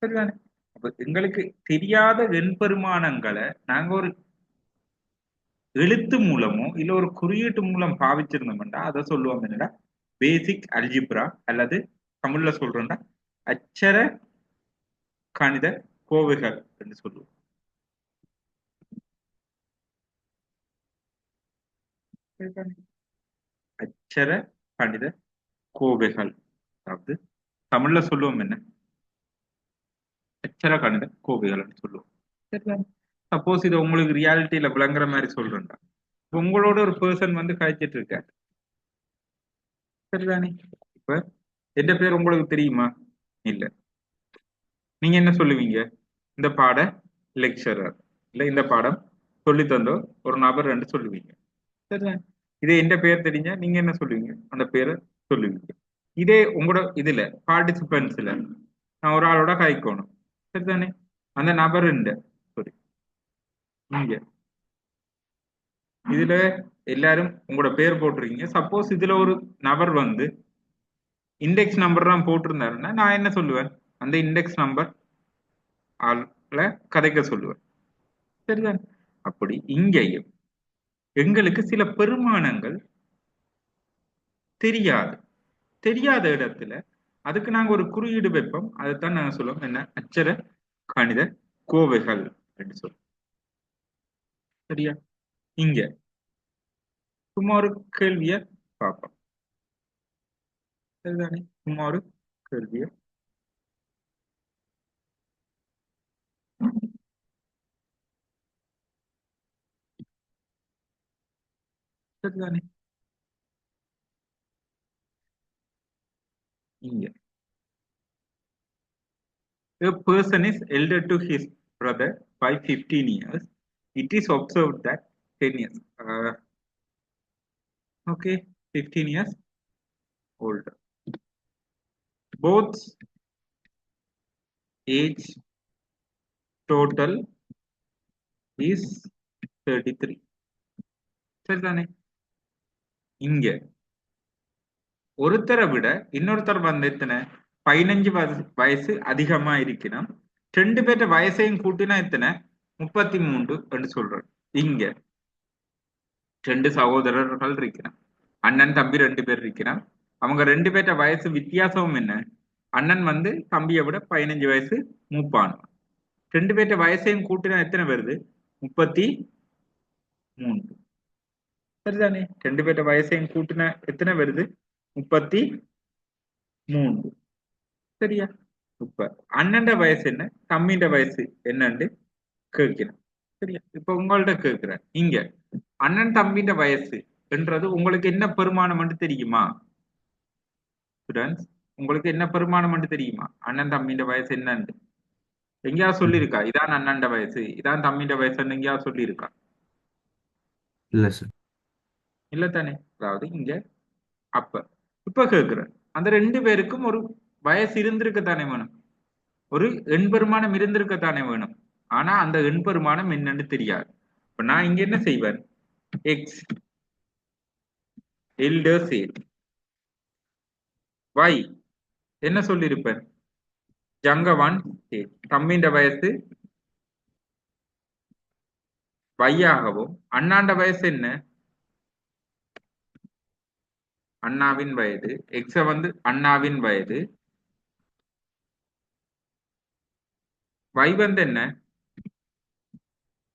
சரிதானே? அப்ப எங்களுக்கு தெரியாத எண்பெருமானங்களை நாங்க ஒரு எழுத்து மூலமோ இல்ல ஒரு குறியீட்டு மூலம் பாவிச்சிருந்தோம்னா அதை சொல்லுவோம் என்னடா பேசிக் அல்ஜிப்ரா, அல்லது தமிழ்ல சொல்றோம்னா அச்சர கணித கோவைகள் என்று சொல்லுவோம். சரிதானே? அச்சர கணித கோவைகள், அதாவது தமிழ்ல சொல்லுவோம் என்ன அச்சர கணித கோவைகள்னு சொல்லுவோம். சரிதானே? சப்போஸ் இதை உங்களுக்கு ரியாலிட்டியில விளங்குற மாதிரி சொல்றேன்டா, உங்களோட ஒரு பர்சன் வந்து காய்ச்சிட்டு இருக்காரு. சரிதானே? இப்ப எந்த பேர் உங்களுக்கு தெரியுமா? இல்ல. நீங்க என்ன சொல்லுவீங்க? இந்த பாட லெக்சரர் இல்ல இந்த பாடம் சொல்லி தந்தோ ஒரு நபர் என்று சொல்லுவீங்க. சரிதானே? இதே எந்த பேர் தெரிஞ்சா நீங்க என்ன சொல்லுவீங்க? அந்த பேரை சொல்லுவீங்க. இதே உங்களோட இதுல பார்ட்டிசிபென்ட்ஸ்ல நான் ஒரு ஆளோட காய்க்கணும். சரிதானே? அந்த நபர் சாரி இங்க இதுல எல்லாரும் உங்களோட பேர் போட்டிருக்கீங்க. சப்போஸ் இதுல ஒரு நபர் வந்து இண்டெக்ஸ் நம்பர் தான் போட்டிருந்தாருன்னா நான் என்ன சொல்லுவேன்? அந்த இண்டெக்ஸ் நம்பர் ஆள்ல கதைக்க சொல்லுவேன். சரிதான்? அப்படி இங்கேயும் எங்களுக்கு சில பெருமானங்கள் தெரியாது. தெரியாத இடத்துல அதுக்கு நாங்க ஒரு குறியீடு வைப்போம். அதைத்தான் நாங்க சொல்லுவோம் என்ன அச்சர கணித கோவைகள் அப்படின்னு சொல்லுவோம். சரியா? இங்க சும்மா ஒரு கேள்விய பார்ப்போம். சரிதானே? சும்மா ஒரு கேள்விய சரிதானே? இங்க a person is elder to his brother by 15 years. It is observed that 10 years. Okay, 15 years older. Both age total is 33. சரிதானே? இங்க ஒருத்தரை விட இன்னொருத்தர் வந்து எத்தனை 15 வயசு அதிகமா இருக்கணும். 2 பேர்ட்ட வயசையும் கூட்டினா எத்தனை 33 என்று சொல்றோம். இங்க 2 சகோதரர்கள் இருக்கிறான், அண்ணன் தம்பி 2 பேர் இருக்கிறான். அவங்க 2 பேர்ட்ட வயசு வித்தியாசமும் என்ன, அண்ணன் வந்து தம்பியை விட 15 வயசு மூப்பான். 2 பேர்ட்ட வயசையும் கூட்டினா எத்தனை வருது 33. சரிதானே? 2 பேர்ட்ட வயசையும் கூட்டினா எத்தனை வருது 33. சரியா? இப்ப அண்ணன் வயசு என்ன, தம்பின்ற வயசு என்னன்னு கேட்கிறேன். சரியா? இப்ப உங்கள்ட்ட கேட்கிறேன், இங்க அண்ணன் தம்பின்ற வயசு என்றது உங்களுக்கு என்ன பெருமானம் தெரியுமா? ஸ்டூடெண்ட்ஸ், உங்களுக்கு என்ன பெருமானம் தெரியுமா? அண்ணன் தம்பின்ற வயசு என்னன்னு எங்கேயாவது சொல்லியிருக்கா? இதான் அண்ணன் வயசு, இதான் தம்பின்ற வயசுன்னு எங்கேயாவது சொல்லியிருக்கா? இல்ல சார். இல்ல தானே? அதாவது இங்க அப்ப இப்ப கேட்கிறேன், அந்த 2 பேருக்கும் ஒரு வயசு இருந்திருக்கத்தானே வேணும், ஒரு எண்பெருமானம் இருந்திருக்கத்தானே வேணும். ஆனா அந்த எண்பெருமானம் என்னன்னு தெரியாது. இப்ப நான் இங்க என்ன செய்வேன், எக்ஸ் எல்டர் சேட் y என்ன சொல்லியிருப்பேன், ஜங்கவான் சேட் தம்பின்ற வயசு y ஆகவும், அண்ணாண்ட வயசு என்ன, அண்ணாவின் வயது, எக்ஸ வந்து அண்ணாவின் வயது, y வந்து என்ன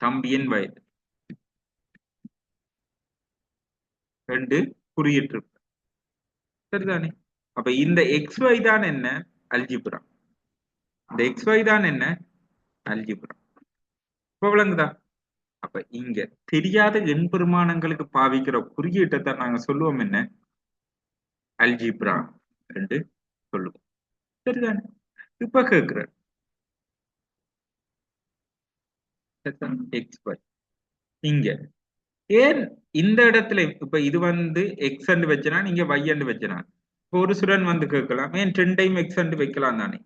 தம்பியின் வயது. 2 குறியிட்டு. சரிதானே? அப்ப இந்த XY தான் என்ன, அல்ஜிப்ரா. இந்த XY தான் என்ன, அல்ஜிப்ரா. இப்ப விளங்குதா? அப்ப இங்க தெரியாத எண்பெருமானங்களுக்கு பாவிக்கிற குறியீட்டை தான் நாங்க சொல்லுவோம் என்ன, அல்ஜிப்ரா என்று சொல்லுவோம். சரிதானே? இப்ப கேட்கிறேன் XY இங்க ஏன் இந்த இடத்துல, இப்ப இது வந்து எக்ஸ் அண்டு வச்சனா, நீங்க y அண்டு வச்சனா, இப்போ ஒரு சுடன் வந்து கேட்கலாம், ஏன் 2டைம் எக்ஸ் அண்டு வைக்கலாம் தானே,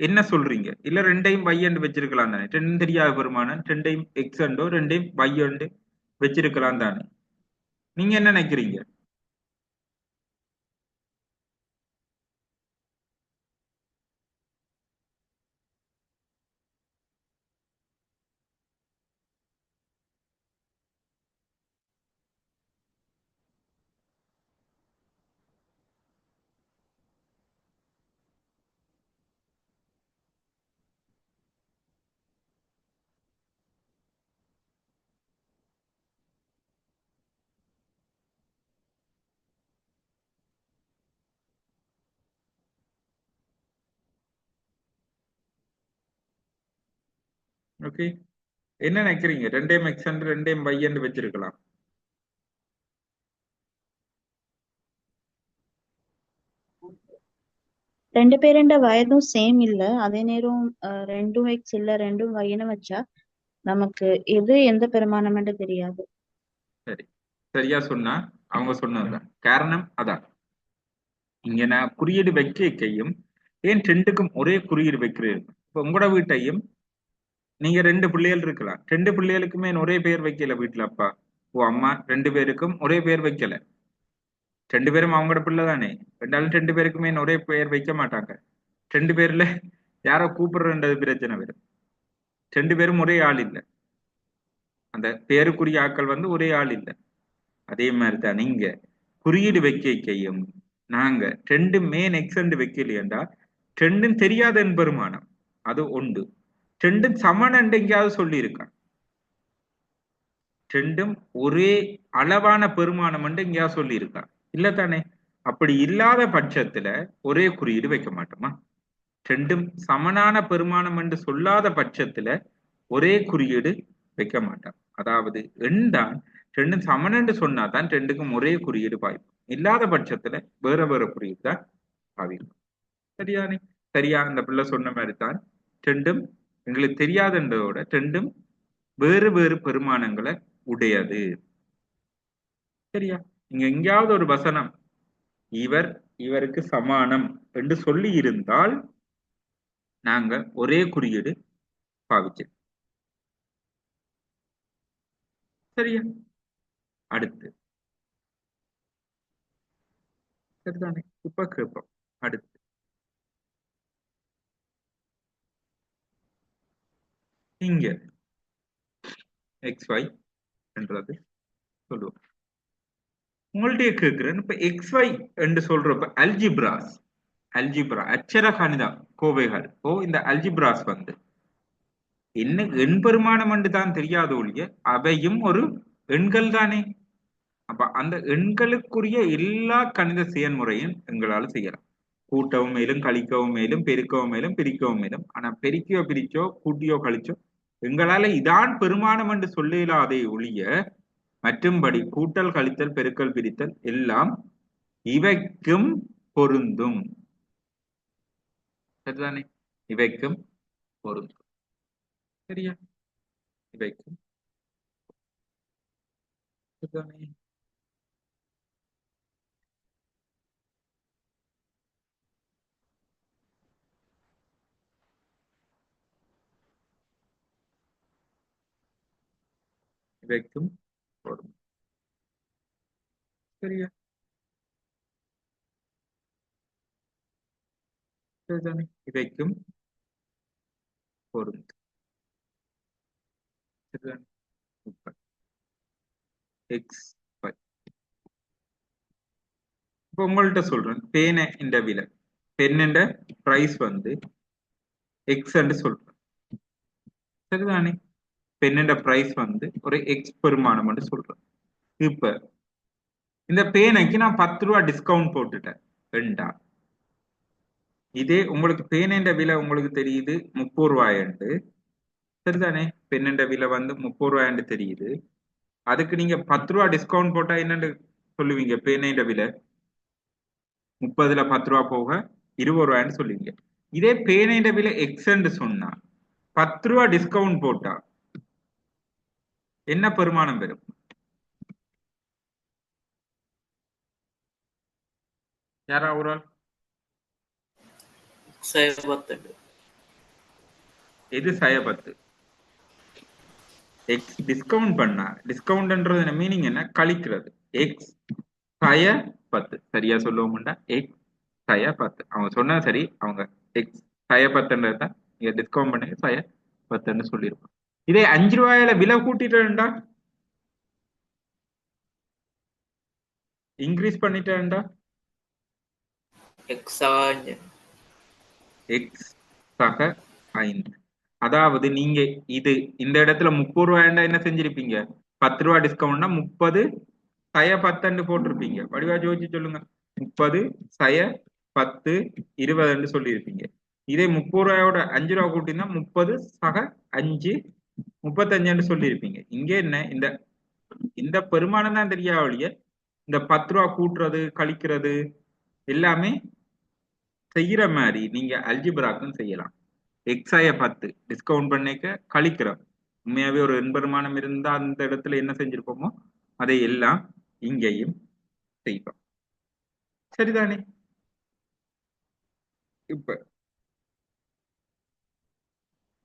என்ன சொல்றீங்க? இல்ல 2டைம் y அண்டு வச்சிருக்கலாம் தானே, 2 தெரியாத பெருமானம் 2டைம் எக்ஸ் அண்டோ 2டைம் y அண்டு வச்சிருக்கலாம் தானே. நீங்க என்ன நினைக்கிறீங்க? ஓகே, என்ன நினைக்கிறீங்க? 2டைம் எக்ஸ் அண்டு 2டைம் y அண்டு வச்சிருக்கலாம். ரெண்டு பேருண்ட வயதும் சேம் இல்ல, அதே நேரம் 2x இல்ல 2y வச்சா நமக்கு எது எந்த பெருமானம்னு தெரியாது. சரி, சரியா சொன்னா அவங்க சொன்னதுதான் காரணம். அதான் இங்க நான் குறியீடு வைக்கையும் ஏன் 2க்கும் ஒரே குறியீடு வைக்கிறேன். இப்ப உங்களோட வீட்டையும் நீங்க 2 பிள்ளைகள் இருக்கலாம், 2 பிள்ளைகளுக்குமே ஒரே பேர் வைக்கல வீட்டுல, அப்பா ஓ அம்மா 2 பேருக்கும் ஒரே பேர் வைக்கல. 2 பேரும் அவங்களோட பிள்ளை தானே, ரெண்டாலும் 2 பேருக்குமே ஒரே பெயர் வைக்க மாட்டாங்க. 2 பேர்ல யாரோ கூப்பிடுறது பிரச்சனை வரும். 2 பேரும் ஒரே ஆள் இல்லை, அந்த பேருக்குரிய ஆட்கள் வந்து ஒரே ஆள் இல்லை. அதே மாதிரி தான் இங்க குறியீடு வைக்கையும் நாங்க 2 மேன் எக்ஸண்ட் வைக்கலையண்டா 2 தெரியாத பெருமானம் அது உண்டு. 2 சமன் எங்கேயாவது சொல்லி இருக்கான், 2 ஒரே அளவான பெருமானம் எங்கேயாவது சொல்லி இருக்கான் இல்ல தானே? அப்படி இல்லாத பட்சத்துல ஒரே குறியீடு வைக்க மாட்டோமா? 2 சமனான பெருமானம் என்று சொல்லாத பட்சத்துல ஒரே குறியீடு வைக்க மாட்டான். அதாவது எண் தான் 2 சமன் என்று சொன்னாதான் 2க்கும் ஒரே குறியீடு பாய்க்கும். இல்லாத பட்சத்துல வேற வேற குறியீடு தான் பாவிக்கும். சரியானே? சரியா அந்த பிள்ளை சொன்ன மாதிரி தான் ரெண்டும் எங்களுக்கு தெரியாதுன்றதோட ரெண்டும் வேறு வேறு பெருமானங்களை உடையது. சரியா? இங்க எங்கேயாவது ஒரு வசனம் இவர் இவருக்கு சமானம் என்று சொல்லி இருந்தால் நாங்க ஒரே குறியீடு பாவிச்சிருக்கோம். சரியா? அடுத்து சரிதானே? இப்ப கேட்போம். அடுத்து இங்க XY என்றது சொல்லுவோம். உங்கள்கிட்ட கேட்கிறேன், இப்ப XY என்று சொல்றப்ப அல்ஜிப்ரா அச்சர கணித கோவைகள் இந்த அல்ஜிப்ராஸ் வந்து என்ன எண்பெருமானம் என்று தான் தெரியாத ஒழிய அவையும் ஒரு எண்கள் தானே. அப்ப அந்த எண்களுக்குரிய எல்லா கணித செயல்முறையும் எங்களால செய்யலாம். கூட்டவும் மேலும், கழிக்கவும் மேலும், பெருக்கவும் மேலும், பிரிக்கவும் மேலும். ஆனா பெருக்கியோ பிரிச்சோ கூட்டியோ கழிச்சோ எங்களால இதான் பெருமானம் என்று சொல்ல இயலாதே ஒழிய மற்றும்படி கூட்டல், கழித்தல், பெருக்கல், பிரித்தல் எல்லாம் இவைக்கும் பொருந்தும். சரிதானே? இவைக்கும் பொருந்தும். சரியா? இவைக்கும் சரிதானே? இவைக்கும் பொருந்தும். சரியா? சரிதானே? இவைக்கும் பொருந்தும். சரிதானே? இப்ப எக்ஸ் இப்ப உங்கள்கிட்ட சொல்றேன், பேனை என்ற விலை பெண்ணென்ற பிரைஸ் வந்து எக்ஸ் என்று சொல்றேன். சரிதானே? பெண்ணென்ற பிரைஸ் வந்து ஒரு எக்ஸ் பெருமானம் என்று சொல்றேன். இப்ப இந்த பேனைக்கு நான் 10 ரூபா டிஸ்கவுண்ட் போட்டுட்டேன் ரெண்டா. இதே உங்களுக்கு பேனென்ற விலை உங்களுக்கு தெரியுது 30 ரூபாய். சரிதானே? பெண்ணென்ற விலை வந்து 30 ரூபாய் தெரியுது. அதுக்கு நீங்க 10 ரூபா டிஸ்கவுண்ட் போட்டா என்னன்னு சொல்லுவீங்க? பேனைன்ற விலை 30ல 10 ரூபா போக 20 ரூபாய்ன்னு சொல்லுவீங்க. இதே பேனைன்ற விலை எக்ஸ் சொன்னா 10 ரூபா டிஸ்கவுண்ட் போட்டா என்ன பெருமானம் பெறும்? யாரா ஒரு ஆள்? 110. எது 10? எக்ஸ் டிஸ்கவுண்ட் பண்ணா, டிஸ்கவுண்ட்ன்றது மீனிங் என்ன? கழிக்கிறது. எக்ஸ் 10. சரியா சொல்லுவோம்டா, எக்ஸ் 10. அவங்க சொன்னா சரி, அவங்க எக்ஸ் 10 நீங்க டிஸ்கவுண்ட் பண்ணி 10 சொல்லிருப்பாங்க. இதே 5 ரூபாயில விலை கூட்டிட்டா, இன்க்ரீஸ் பண்ணிட்டா, எக்ஸ் 5. எக்ஸ் சக 5. அதாவது நீங்க இது இந்த இடத்துல 30 ரூபாய்ண்டா என்ன செஞ்சிருப்பீங்க? 10 ரூபாய் டிஸ்கவுண்ட்னா 30 10 போட்டிருப்பீங்க. வடிவா ஜோதிச்சு சொல்லுங்க. 30 10 20 சொல்லியிருப்பீங்க. இதே 30 ரூபாயோட 5 ரூபா கூட்டினா 30 சக 5 35 சொல்லியிருப்பீங்க. இங்க என்ன, இந்த பெருமானம் தான் தெரியாவளிய இந்த 10 ரூபா கூட்டுறது கழிக்கிறது எல்லாமே செய்யற மாதிரி நீங்க அல்ஜிப்ராக்கும் செய்யலாம். எக்ஸாய 10 டிஸ்கவுண்ட் பண்ணிக்க கழிக்கிறோம். உண்மையாவே ஒரு எண்பெருமானம் இருந்தா அந்த இடத்துல என்ன செஞ்சிருப்போமோ அதை எல்லாம் இங்கேயும் செய்வோம். சரிதானே? இப்ப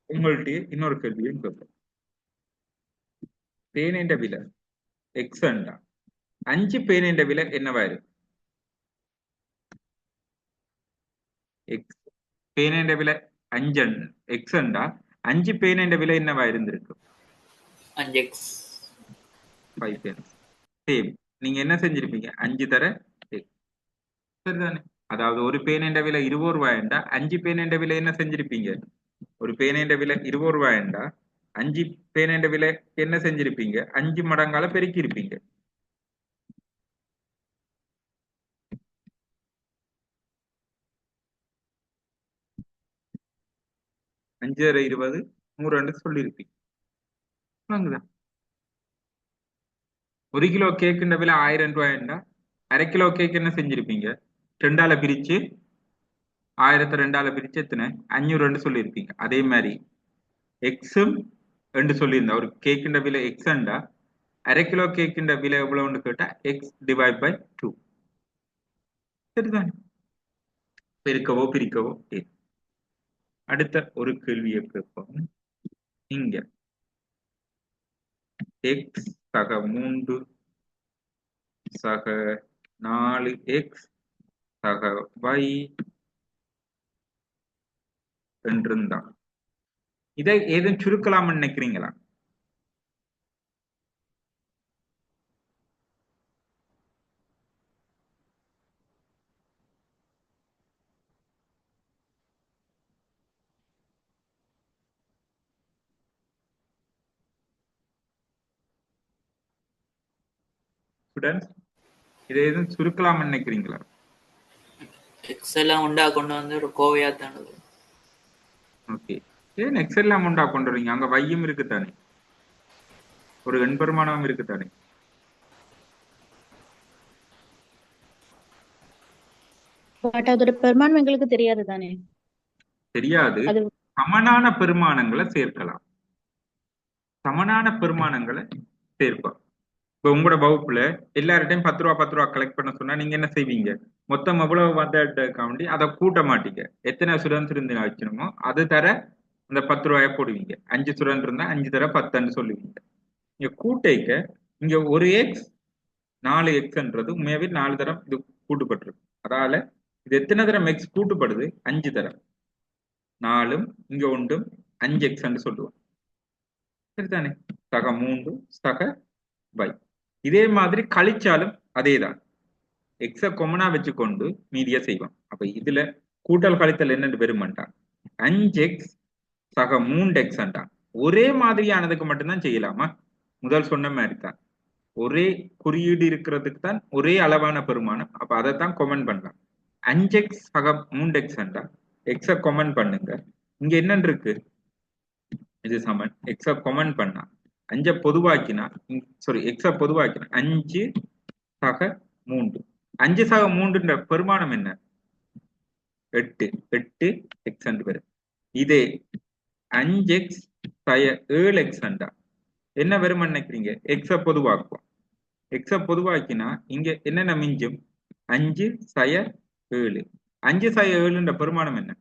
உங்கள்கிட்ட இன்னொரு கேள்வியும் கேட்போம். பேனேண்ட விலை எக்ஸ் 5 பேனேண்ட விலை என்னவாயிரும்? எக்ஸ் பேனேண்ட விலை 5 எக்ஸ் 5 பேனேண்ட விலை என்னவா இருந்திருக்கும்? 5x. 5 பேன்ஸ். சேம். நீங்க என்ன செஞ்சிருப்பீங்க? 5 தர எக்ஸ். சரிதானே? அதாவது ஒரு பேனேண்ட விலை 20 ரூபாய்ண்டா 5 பேனேண்ட விலை என்ன செஞ்சிருப்பீங்க? ஒரு பேனேண்ட விலை 20 ரூபாய்ண்டா 5 பேனேண்ட விலை என்ன செஞ்சிருப்பீங்க? 5 மடங்கால பெருக்கி இருப்பீங்க. அஞ்சு 20 100 சொல்லியிருப்பீங்க. வாங்குதான். 1 கிலோ கேக்குன்ற விலை 1000 ரூபாய்ண்டா 1/2 கிலோ கேக் என்ன செஞ்சிருப்பீங்க? 2ஆல பிரிச்சு 1000 ரெண்டால பிரிச்சு எத்தனை 500 சொல்லியிருப்பீங்க. அதே மாதிரி எக்ஸும் ரெண்டு சொல்லியிருந்தா ஒரு கேக்கின்ற விலை எக்ஸ்ண்டா அரை கிலோ கேக்கின்ற விலை எவ்வளவுன்னு கேட்டா எக்ஸ் டிவைட் பை 2. சரிதானே? பெருக்கவோ பிரிக்கவோ இல்லை. அடுத்த ஒரு கேள்வியை கேட்போம். இங்க எக்ஸ் சக 3 சக 4x சக y என்றிருந்தான். இதை ஏதும் சுருக்கலாம்னு நினைக்கிறீங்களா? ஸ்டூடெண்ட்ஸ், இதை ஏதும் சுருக்கலாம்னு நினைக்கிறீங்களா? எக்ஸ் எல்லாம் உண்டா கொண்டு வந்து ஒரு கோவையா தானது. ஓகே, ஏன் எக்ஸல் அமௌண்டா கொண்டு வரீங்க? அங்க வையும் இருக்குத்தானே, ஒரு எண்பெருமானம் இருக்குத்தானே. பட் அதோட பெருமானம் எங்களுக்கு தெரியாது தானே. தெரியாது. அது சமனான பெருமானங்களை சேர்க்கலாம். சமனான பெருமானங்களை சேர்ப்போம். இப்ப உங்களோட வகுப்புல எல்லார்ட்டையும் 10 ரூபா கலெக்ட் பண்ண சொன்னா நீங்க என்ன செய்வீங்க? மொத்தம் எவ்வளவு வந்தாண்டி அதை கூட்ட மாட்டீங்க. எத்தனை ஸ்டூடெண்ட்ஸ் இருந்து வச்சுணுமோ அது தர அந்த 10 ரூபாய போடுவீங்க. 5 ஸ்டூடெண்ட் இருந்தா 5 தர 10ன்னு சொல்லுவீங்க. இங்க கூட்டைக்க இங்க ஒரு எக்ஸ் 4xன்றது உண்மையாவே 4 தரம் இது கூட்டுப்பட்டிருக்கு. அதால இது எத்தனை தரம் எக்ஸ் கூட்டுப்படுது? 5 தரம். 4ம் இங்க 1ம் 5x சொல்லுவோம். சரிதானே? சக 3 சக y. இதே மாதிரி கழிச்சாலும் அதேதான். எக்ஸ கொமனா வச்சுக்கொண்டு மீதிய செய்வோம். அப்ப இதுல கூட்டல் கழித்தல் என்னன்னு பெருமாட்டான் 5x சக 3x ஒரே மாதிரியானதுக்கு மட்டும்தான் செய்யலாமா? முதல் சொன்ன மாதிரி தான், ஒரே குறியீடு இருக்கிறதுக்கு தான் ஒரே அளவான பெருமானம். அப்ப அதைத்தான் கொமெண்ட் பண்ணலாம். 5x சக 3x எக்ஸ கொமெண்ட் பண்ணுங்க. இங்க என்னன்னு இருக்கு? இது சமன். எக்ஸ கொமெண்ட் பண்ணா 5 பொதுவாக்கினா, சாரி எக்ஸ பொதுவாக்கினா 5 சக 3. 5 சக 3 பெருமானம் என்ன? 8. 8 எக்ஸ் வரும். இதே 5x சய 7x என்ன வரும் நினைக்கிறீங்க? எக்ஸ பொதுவாக்குவோம். எக்ஸ பொதுவாக்கினா இங்க என்னென்ன மிஞ்சும்? 5 சய 7. 5 சய 7 பெருமானம் என்ன?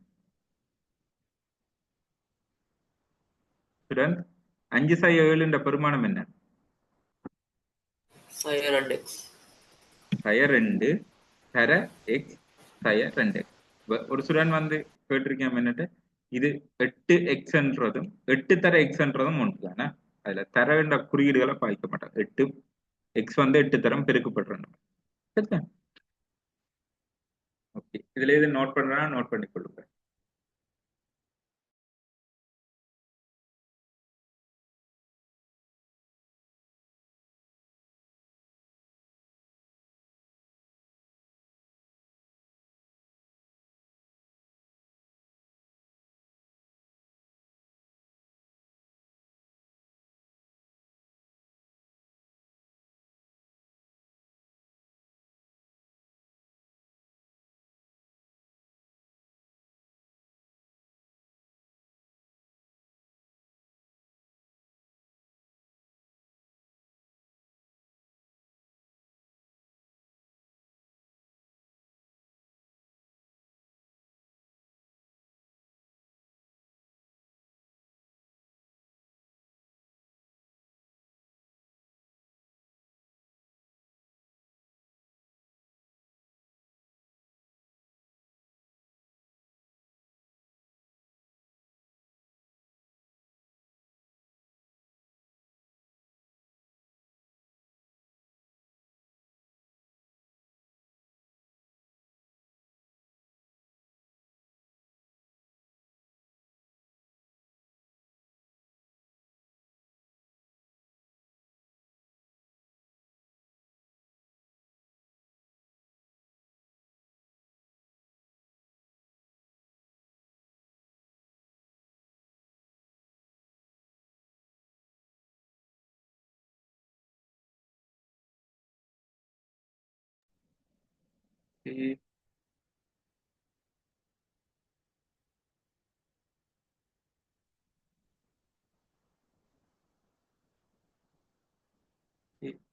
5 சய 7 பெருமானம் என்ன? சய 2x. சய 2 தர எக்ஸ் சய 2x. ஒரு ஸ்டூடெண்ட் வந்து கேட்டிருக்கேன் என்னட்டு, இது 8xன்றதும் 8 தர எக்ஸ்ன்றதும் ஒன்று தானே. அதுல தர வேண்ட குறியீடுகளை பாய்க்க மாட்டாங்க. 8 எக்ஸ் 8 தரம் பெருக்கப்படுறோம். சரிதான்? ஓகே, இதுல எது நோட் பண்றா நோட் பண்ணி கொள்ளுங்க.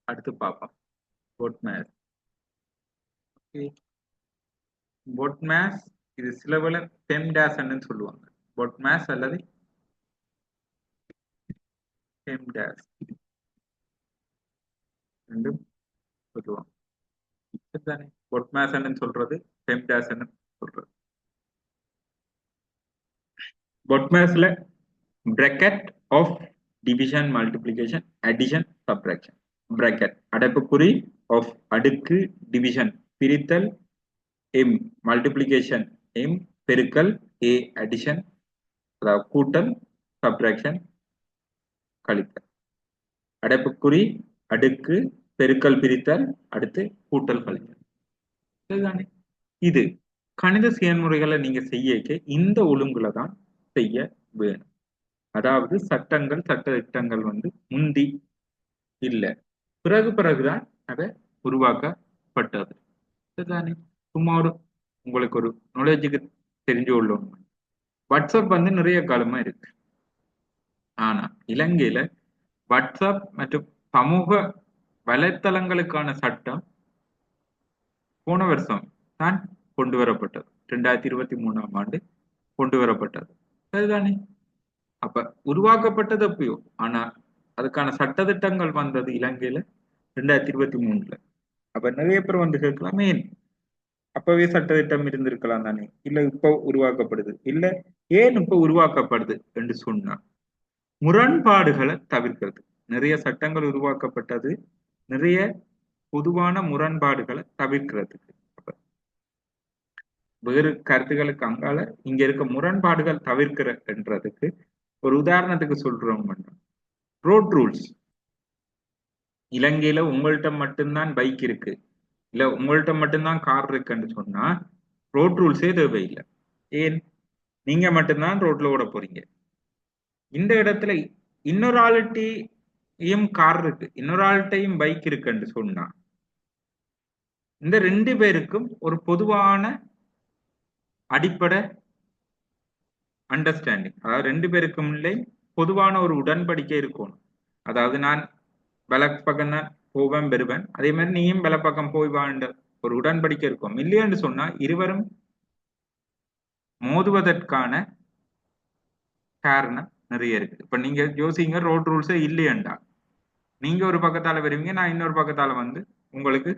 அடுத்து பார்ப்போம் பொட்மேஸ். பொட்மேஸ் இது சிலவல பெம்டாஸ்ன்னு சொல்லுவாங்க. பொட்மேஸ் அல்லது பெம்டாஸ் ரெண்டும் சொல்லுவாங்க. இதுதானே பொட்மேஸ்ன்னு சொல்றது, பெம்டாஸ்ன்னு சொல்றது. பொட்மேஸ்ல bracket of division, multiplication, addition, subtraction. bracket அடைப்புக்குறி of அடுக்கு, division பிரித்தல், m multiplication m பெருக்கல், a addition அதாவது கூட்டல், subtraction கழித்தல். அடைப்புக்குறி அடுக்கு பெருக்கல் பிரித்தல் அடுத்து கூட்டல் கழித்தல். இதுதானே இது கணித செயல்முறைகளை நீங்க செய்ய இந்த ஒழுங்குல தான் செய்ய வேணும். அதாவது சட்டங்கள் சட்ட திட்டங்கள் முந்தி இல்லை, பிறகுதான் அதை உருவாக்கப்பட்டது. இதுதானே சும்மா ஒரு உங்களுக்கு ஒரு நாலேஜுக்கு தெரிஞ்சு கொள்ளும். வாட்ஸ்அப் நிறைய காலமா இருக்கு. ஆனா இலங்கையில வாட்ஸ்அப் மற்றும் சமூக வலைத்தளங்களுக்கான சட்டம் போன வருஷம் தான் கொண்டு வரப்பட்டது. 2023ஆம் ஆண்டு கொண்டு வரப்பட்டது. அதுதானே அப்ப உருவாக்கப்பட்டது அப்பயோ, ஆனா அதுக்கான சட்டத்திட்டங்கள் வந்தது இலங்கையில 2023. அப்ப நிறைய பேர் கேட்கலாம், ஏன் அப்பவே சட்டத்திட்டம் இருந்திருக்கலாம் தானே, இல்ல இப்ப உருவாக்கப்படுது, இல்ல ஏன் இப்ப உருவாக்கப்படுது என்று சொன்னா முரண்பாடுகளை தவிர்க்கிறது. நிறைய சட்டங்கள் உருவாக்கப்பட்டது நிறைய பொதுவான முரண்பாடுகளை தவிர்க்கிறதுக்கு. வேறு கருத்துக்களுக்கு அங்கால இங்க இருக்க முரண்பாடுகள் தவிர்க்கிறதுக்கு ஒரு உதாரணத்துக்கு சொல்றோம். Road rules. இலங்கையில உங்கள்கிட்ட மட்டும்தான் பைக் இருக்கு, இல்ல உங்கள்கிட்ட மட்டும்தான் கார் இருக்குன்னு சொன்னா ரோட் ரூல்ஸே தேவையில்லை. ஏன்? நீங்க மட்டும்தான் ரோட்ல ஓட போறீங்க. இந்த இடத்துல இன்னொரு ஆள்கிட்டையும் கார் இருக்கு, இன்னொரு ஆள்கிட்டையும் பைக் இருக்குன்னு சொன்னா இந்த 2 பேருக்கும் ஒரு பொதுவான அடிப்படை அண்டர்ஸ்டாண்டிங், அதாவது 2 பேருக்கும் பொதுவான ஒரு உடன்படிக்கை இருக்கணும். அதாவது நான் வலக்கு பக்கம் தான் போவேன் பெறுவேன், அதே மாதிரி நீயும் வல பக்கம் போய் வாழ்ந்த ஒரு உடன்படிக்கை இருக்கும். இல்லையான்னு சொன்னா இருவரும் மோதுவதற்கான காரணம் நிறைய இருக்கு. இப்ப நீங்க யோசிங்க, ரோட் ரூல்ஸே இல்லையண்டா நீங்க ஒரு பக்கத்தால வருவீங்க, நான் இன்னொரு பக்கத்தால உங்களுக்கு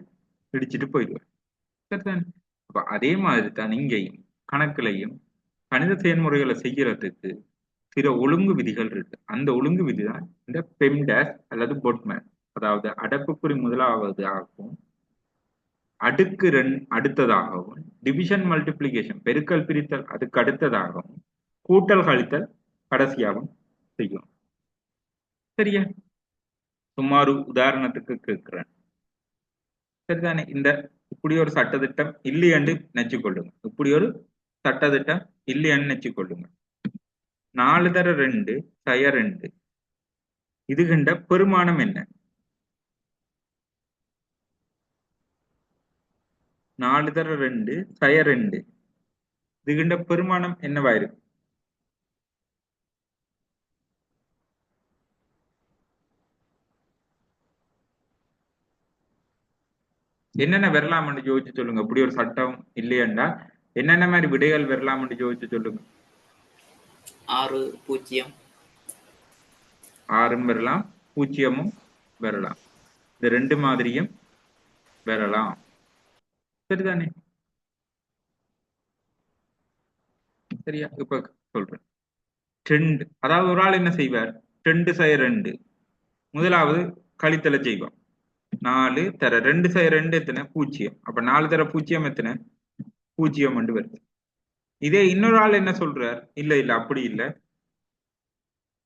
இடிச்சிட்டு போயிடுவேன். சரிதான்? அப்ப அதே மாதிரி தான் இங்கேயும் கணக்குலையும் கணித செயல்முறைகளை செய்யறதுக்கு சில ஒழுங்கு விதிகள் இருக்கு. அந்த ஒழுங்கு விதி தான் இந்த பெம்டாஸ் அல்லது பொட்மேஸ். அதாவது அடைப்புக்குறி முதலாவது ஆகவும், அடுக்கு அடுத்ததாகவும், டிவிஷன் மல்டிப்ளிகேஷன் பெருக்கல் பிரித்தல் அதுக்கு அடுத்ததாகவும், கூட்டல் கழித்தல் கடைசியாகவும் செய்யும். சரியா? சுமார் உதாரணத்துக்கு கேட்கிறேன். சரிதானே? இந்த இப்படி ஒரு சட்டத்திட்டம் இல்லையென்று நினைச்சுக்கொள்ளுங்க. இப்படி ஒரு சட்டத்திட்டம் இல்லையன்னு நினைச்சுக்கொள்ளுங்க. 4 தர 2 சய 2 இது கண்ட பெருமானம் என்ன? 4 தர 2 சய 2 இது கண்ட பெருமானம் என்னவாயிருக்கு? என்னென்ன வரலாம்னு யோசிச்சு சொல்லுங்க. இப்படி ஒரு சட்டம் இல்லையண்டா என்னென்ன மாதிரி விடைகள் வரலாம்னு யோசிச்சு சொல்லுங்க. 6 0 6ம் வரலாம், 0ம் வரலாம். இந்த 2 மாதிரியும் வரலாம். சரிதானே? சரியா? இப்ப சொல்றேன். 2 அதாவது ஒரு ஆள் என்ன செய்வார்? 2 சய 2 முதலாவது கழித்தலை செய்வான். 4 தர 2 சய 2 எத்தனை? 0. அப்ப 4 தர 0 எத்தனை? 0 வருது. இதே இன்னொரு ஆள் என்ன சொல்றார்? இல்ல இல்ல அப்படி இல்லை,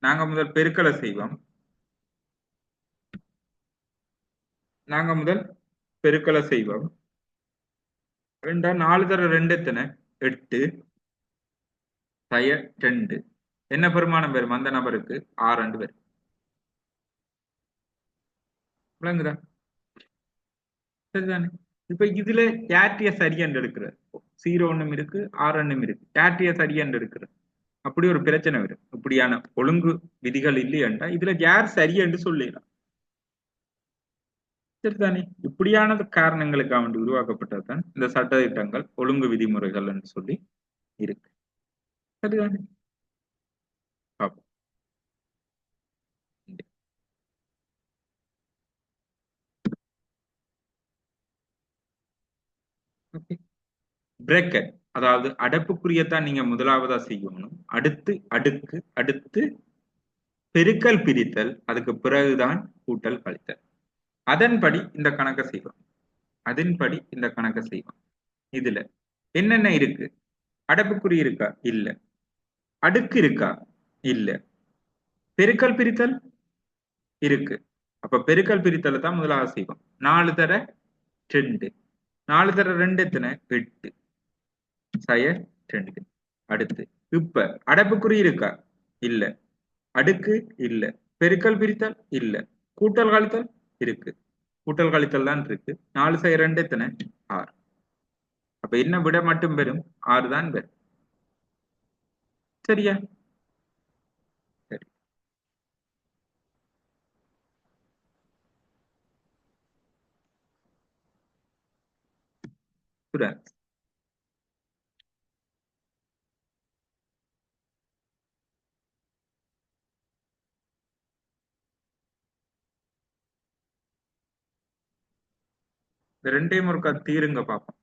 நாங்க முதல் பெருக்கலை செய்வோம். நாங்க முதல் பெருக்கலை செய்வோம். 4 தர 2 எத்தனை? 8 சய 2 என்ன பெருமானம் வரும்? அந்த நபருக்கு 6 வரும். விளங்குதா? சரிதானே? இப்ப இதுல யார்ட்டிய சரியன்று எடுக்கிற 0 ஒண்ணும் இருக்கு, 6 ஒண்ணும் இருக்கு. யார்ட்டிய சரியன்று எடுக்கிற அப்படி ஒரு பிரச்சனை வரும். இப்படியான ஒழுங்கு விதிகள் இல்லையண்டா இதுல யார் சரியென்று சொல்லிடலாம். சரிதானே? இப்படியான காரணங்களுக்காக வேண்டி உருவாக்கப்பட்டதுதான் இந்த சட்ட திட்டங்கள், ஒழுங்கு விதிமுறைகள் என்று சொல்லி இருக்கு. சரிதானே? பாப்போம். ஓகே. பிரேக்கெட், அதாவது அடைப்புக்குறியத்தான் நீங்க முதலாவதா செய்யணும். அடுத்து அடுக்கு, அடுத்து பெருக்கல் பிரித்தல், அதுக்கு பிறகுதான் கூட்டல் கழித்தல். அதன்படி இந்த கணக்கை செய்வோம். அதன்படி இந்த கணக்கை செய்வோம். இதுல என்னென்ன இருக்கு? அடைப்புக்குறி இருக்கா? இல்ல. அடுக்கு இருக்கா? இல்ல. பெருக்கல் பிரித்தல் இருக்கு. அப்ப பெருக்கல் பிரித்தலை தான் முதலாவது செய்வோம். 4 தர 2, 4 தர 2 எத்தனை? 8 சய 2. அடுத்து இப்ப அடைப்புக்குறி இருக்கா? இல்ல. அடுக்கு இல்ல. பெருக்கல் பிரித்தல் இல்ல. கூட்டல் கழித்தல் இருக்கு. கூட்டல் கழித்தல் தான் இருக்கு. 4 சய 2 எத்தனை? 6. அப்ப என்ன விட மட்டும் வரும்? 6 தான் வரும். சரியா? சரி. Students, இந்த ரெண்டையும் ஒருக்கா தீருங்க பாப்போம்.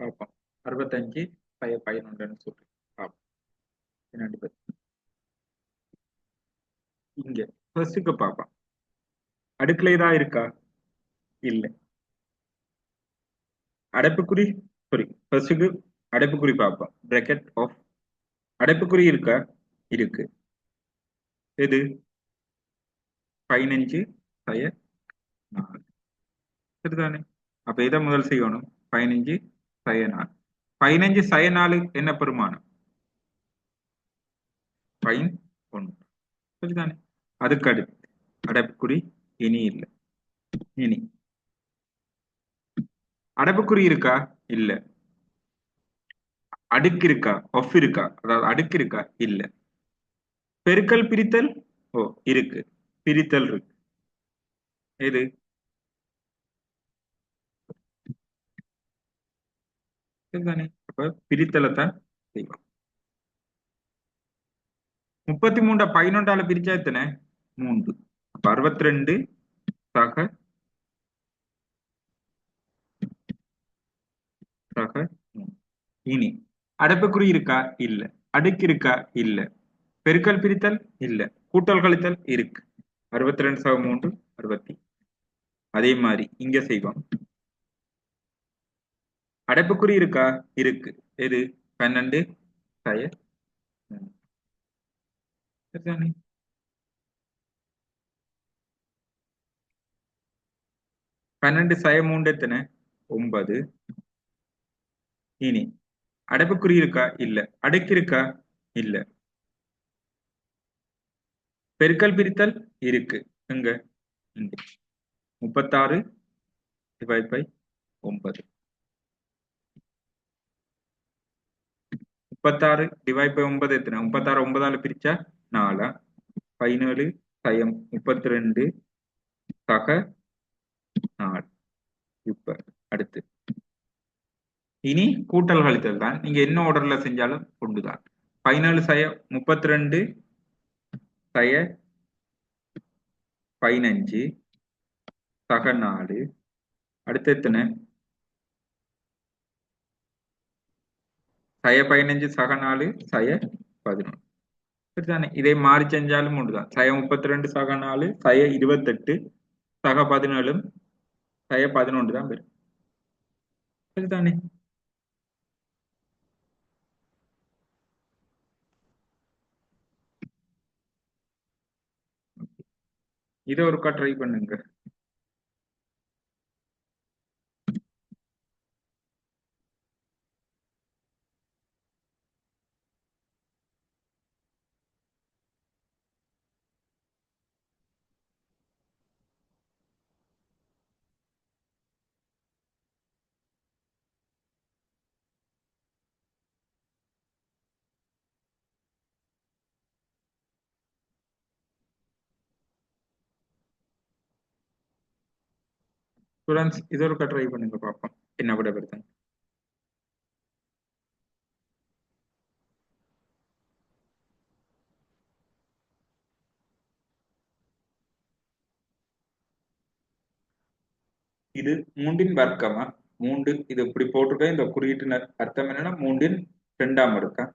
பார்ப்போம். 65 11 சொல்லி பார்ப்போம். என்னன்னு பாத்து. இங்க ஃபர்ஸ்ட்டுக்கு பார்ப்போம். அடுக்குல ஏதா இருக்கா? இல்ல. அடைப்புக்குறி சாரி ஃபர்ஸ்ட்டுக்கு அடைப்புக்குறி பார்ப்போம். பிராக்கெட் ஆஃப் அடைப்புக்குறி இருக்கா? இருக்கு. எது? 15 4 சரிதானே? அப்ப இதை முதல் செய்யணும். 15 4 15 4 என்ன பெருமானம்? 1 சரிதானே? அதுக்கு அடுத்து அடைப்புக்குறி இனி இல்லை. இனி அடைப்புக்குறி இருக்கா? இல்ல. அடுக்கு இருக்கா? ஒஃப் இருக்கா? அதாவது அடுக்கு இருக்கா? இல்ல. பெருக்கல் பிரித்தல் ஓ இருக்கு. பிரித்தல் இருக்கு. எது? சரிதானே? அப்ப பிரித்தலை தான் செய்வோம். 33 11 பிரிச்சா எத்தனை? 3. அப்ப 62 சக சக 3. இனி அடைப்புக்குறி இருக்கா? இல்ல. அடுக்கு இருக்கா? இல்ல. பெருக்கல் பிரித்தல் இல்ல. கூட்டல் கழித்தல் இருக்கு. 62 சக 3 60. அதே மாதிரி இங்க செய்வோம். அடைப்புக்குறி இருக்கா? இருக்கு. எது? 12 சய 3. சரிதானே? 12 சய 3 எத்தனை? 9. இனி அடைப்புக்குறி இருக்கா? இல்ல. அடுக்கு இருக்கா? இல்ல. பெருக்கல் பிரித்தல் இருக்கு. எங்க? இங்க 36 டிவைட் பை 9. 36 டிவைட் பை 9 எத்தனை? 36 9ஆல பிரிச்சா 4. 17 சயம் 32 சக 4. இப்ப அடுத்து இனி கூட்டல் கழித்தல் தான். நீங்க என்ன ஆர்டர்ல செஞ்சாலும் கொண்டுதான். 17 சய 32 சய 15 சக 4. அடுத்து எத்தனை? சய 15 சக 4 சய 11. சரிதானே? இதை மாறி செஞ்சாலும் ஒன்றுதான். சய 32 சக 4 சய 28 சக 17 சய 11 தான் வரும். சரிதானே? இதை ஒருக்கா ட்ரை பண்ணுங்க. ஸ்டூடெண்ட்ஸ் இது ஒருக்கா ட்ரை பண்ணுங்க பார்ப்போம் என்ன விட வருது. இது 3 வர்க்கமா? 3 இது இப்படி போட்டுக்க. இந்த குறியீட்டு அர்த்தம் என்னன்னா 3 2ஆம் அடுக்கா?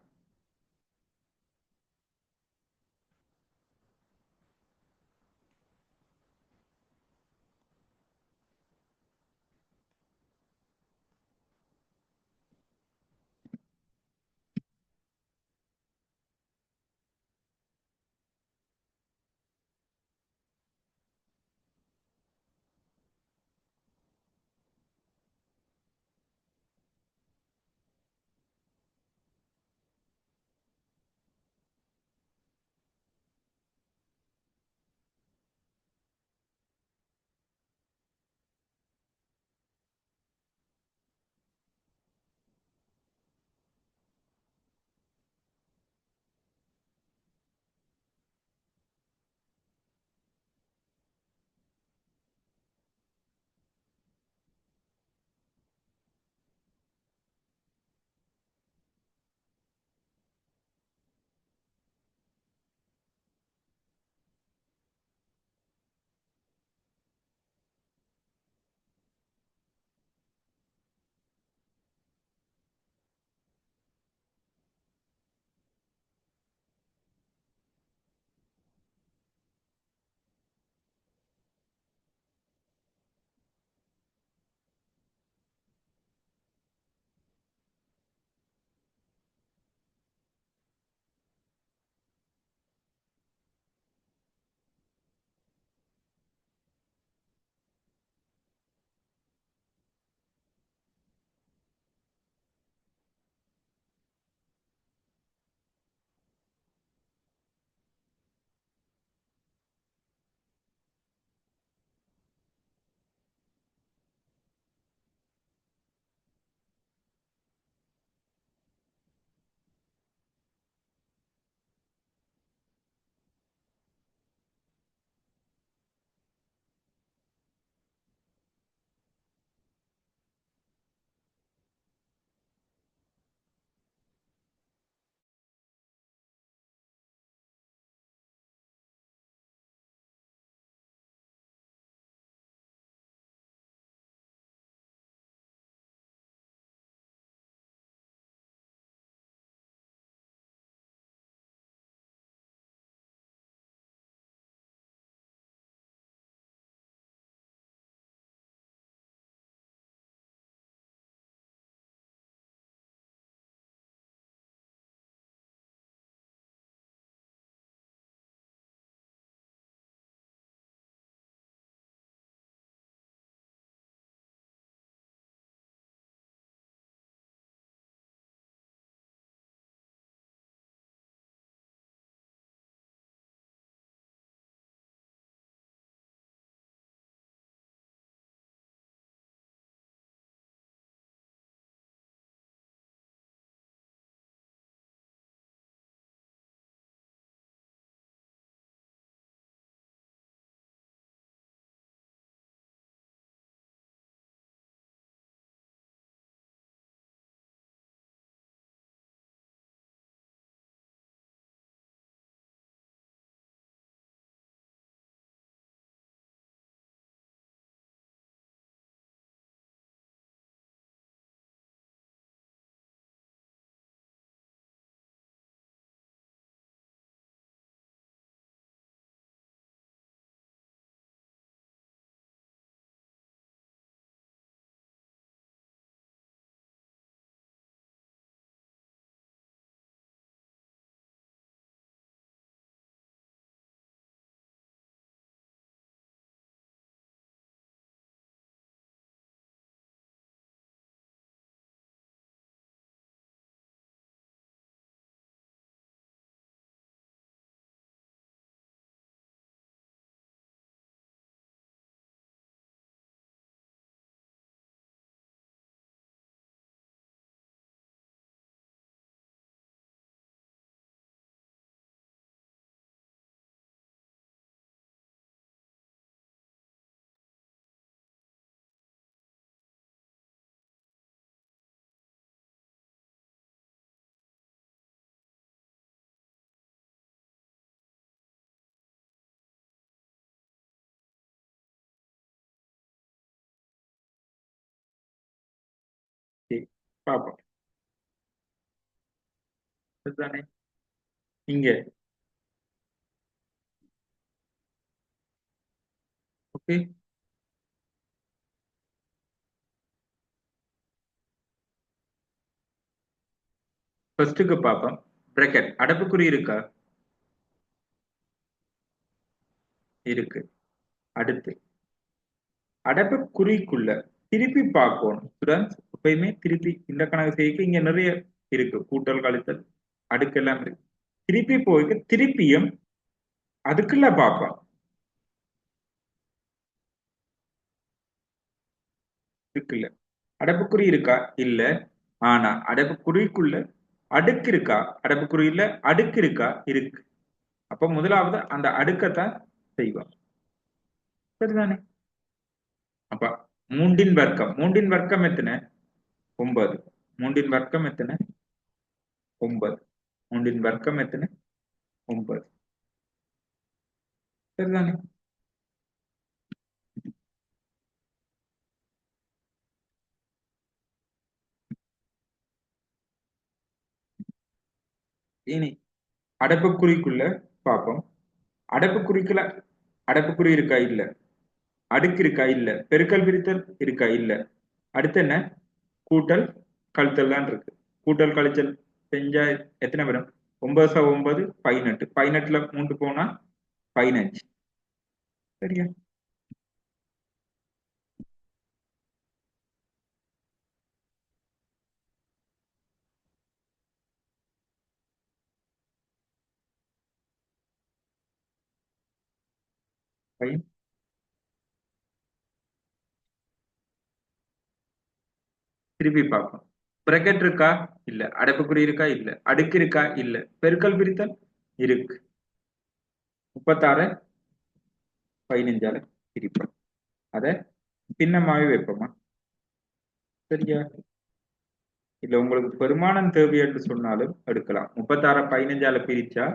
பார்ப்போம். சரிதானே? இங்க ஓகே. ஃபர்ஸ்ட்டுக்கு பார்ப்போம். பிரக்கெட் அடைப்புக்குறி இருக்கா? இருக்கு. அடுத்து அடைப்புக்குறிக்குள்ள திருப்பி பார்க்கணும் ஸ்டூடெண்ட்ஸ். எப்பயுமே திருப்பி இந்த கணக்கு செய்ய இங்க நிறைய இருக்கு, கூட்டல் கழித்தல் அடுக்கெல்லாம் இருக்கு. திருப்பி போய் திருப்பியும் அதுக்குள்ள பார்ப்போம். இருக்குல்ல, அடைப்புக்குறி இருக்கா? இல்ல. ஆனா அடைப்புக்குறிக்குள்ள அடுக்கு இருக்கா? அடைப்புக்குறியில அடுக்கு இருக்கா? இருக்கு. அப்ப முதலாவது அந்த அடுக்கத்தான் செய்வோம். சரிதானே? அப்ப மூன்றின் வர்க்கம், மூன்றின் வர்க்கம் எத்தனை? 9. மூன்றின் வர்க்கம் எத்தனை? 9. மூன்றின் வர்க்கம் எத்தனை? 9. சரிதானே? இனி அடைப்புக்குறிக்குள்ள பார்ப்போம். அடைப்புக்குறிக்குள்ள அடைப்புக்குறி இருக்கா? இல்ல. அடுக்கு இருக்கா? இல்ல. பெருக்கல் பிரித்தல் இருக்கா? இல்ல. அடுத்து என்ன? கூட்டல் கழித்தல் தான் இருக்கு. கூட்டல் கழிச்சல் செஞ்சா எத்தனை வரும்? 9 9 18. 18ல 3 போனா 15. சரியா? திருப்பி பார்ப்போம். பிரக்கெட் இருக்கா? இல்ல. அடைப்புக்குறி இருக்கா? இல்ல. அடுக்கு இருக்கா? இல்ல. பெருக்கல் பிரித்தல் இருக்கு. 36 15ஆல பிரிப்போம். அத பின்னமாவே வைப்போமா? சரியா? இல்ல உங்களுக்கு பெருமானம் தேவை என்று சொன்னாலும் எடுக்கலாம். 36 15ஆல பிரிச்சா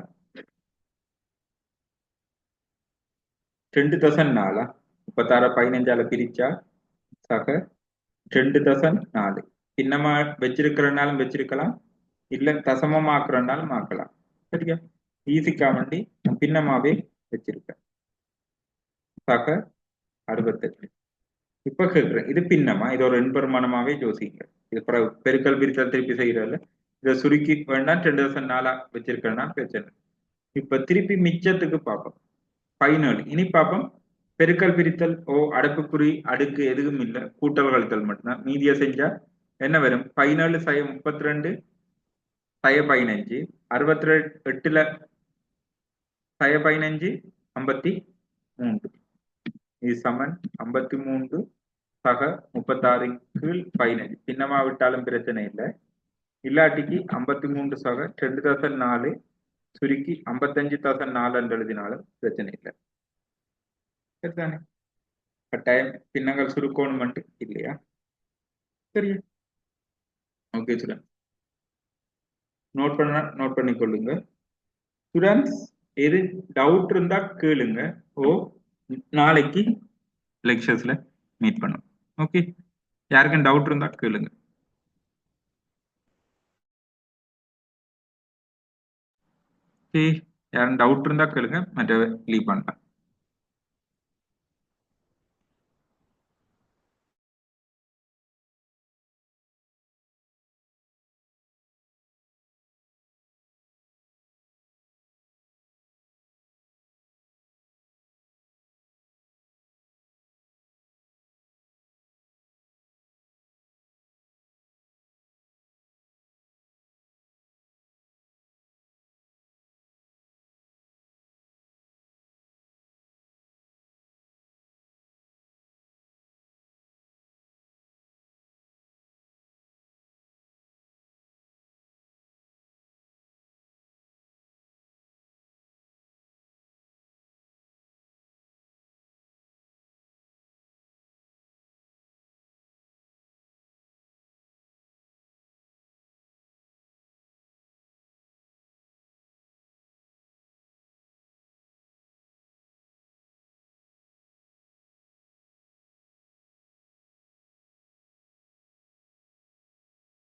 2.4. 36 15ஆல பிரிச்சா சக 2.4. பின்னமா வச்சிருக்கிறனாலும் வச்சிருக்கலாம், இல்ல தசமமாக்குறனாலும் ஆக்கலாம். சரியா? ஈஸிக்கா வேண்டி பின்னமாவே வச்சிருக்கேன். சக 68. இப்ப கேட்கிறேன், இது பின்னமா? இது ஒரு எண்பெருமானமாவே யோசிங்க. இது பெருக்கல் பிரித்தல் திருப்பி செய்யறதுல இதை சுருக்கி வேண்டாம் 2.4 வச்சிருக்கிறேன்னா பிரச்சனை. இப்ப திருப்பி மிச்சத்துக்கு பார்ப்போம். 17. இனி பார்ப்போம். பெருக்கல் பிரித்தல் அடைப்புக்குறி அடுக்கு எதுவும் இல்லை, கூட்டல் கழித்தல் மட்டும்தான். மீதியை செஞ்சா என்ன வரும்? 17 சய 32 சய 15. 68ல சய 15 53. இது சமன் 53 சக 36 கீழ் 15. பின்னமா விட்டாலும் பிரச்சனை இல்லை. இல்லாட்டிக்கு 53 சக 2.4 சுருக்கி 55.4 என்று எழுதினாலும் பிரச்சனை இல்லை. சரிதானே? கட்டாயம் பின்னங்கள் சுருக்கணும் மட்டும் இல்லையா? சரியா? ஓகே ஸ்டூடெண்ட், நோட் பண்ணிக்கொள்ளுங்க. ஸ்டூடெண்ட்ஸ் எது டவுட் இருந்தா கேளுங்க. நாளைக்கு லெக்சர்ஸ்ல மீட் பண்ணும். ஓகே, யாருக்கும் டவுட் இருந்தா கேளுங்க. யாரும் டவுட் இருந்தா கேளுங்க, மற்ற லீவ் பண்ணலாம்.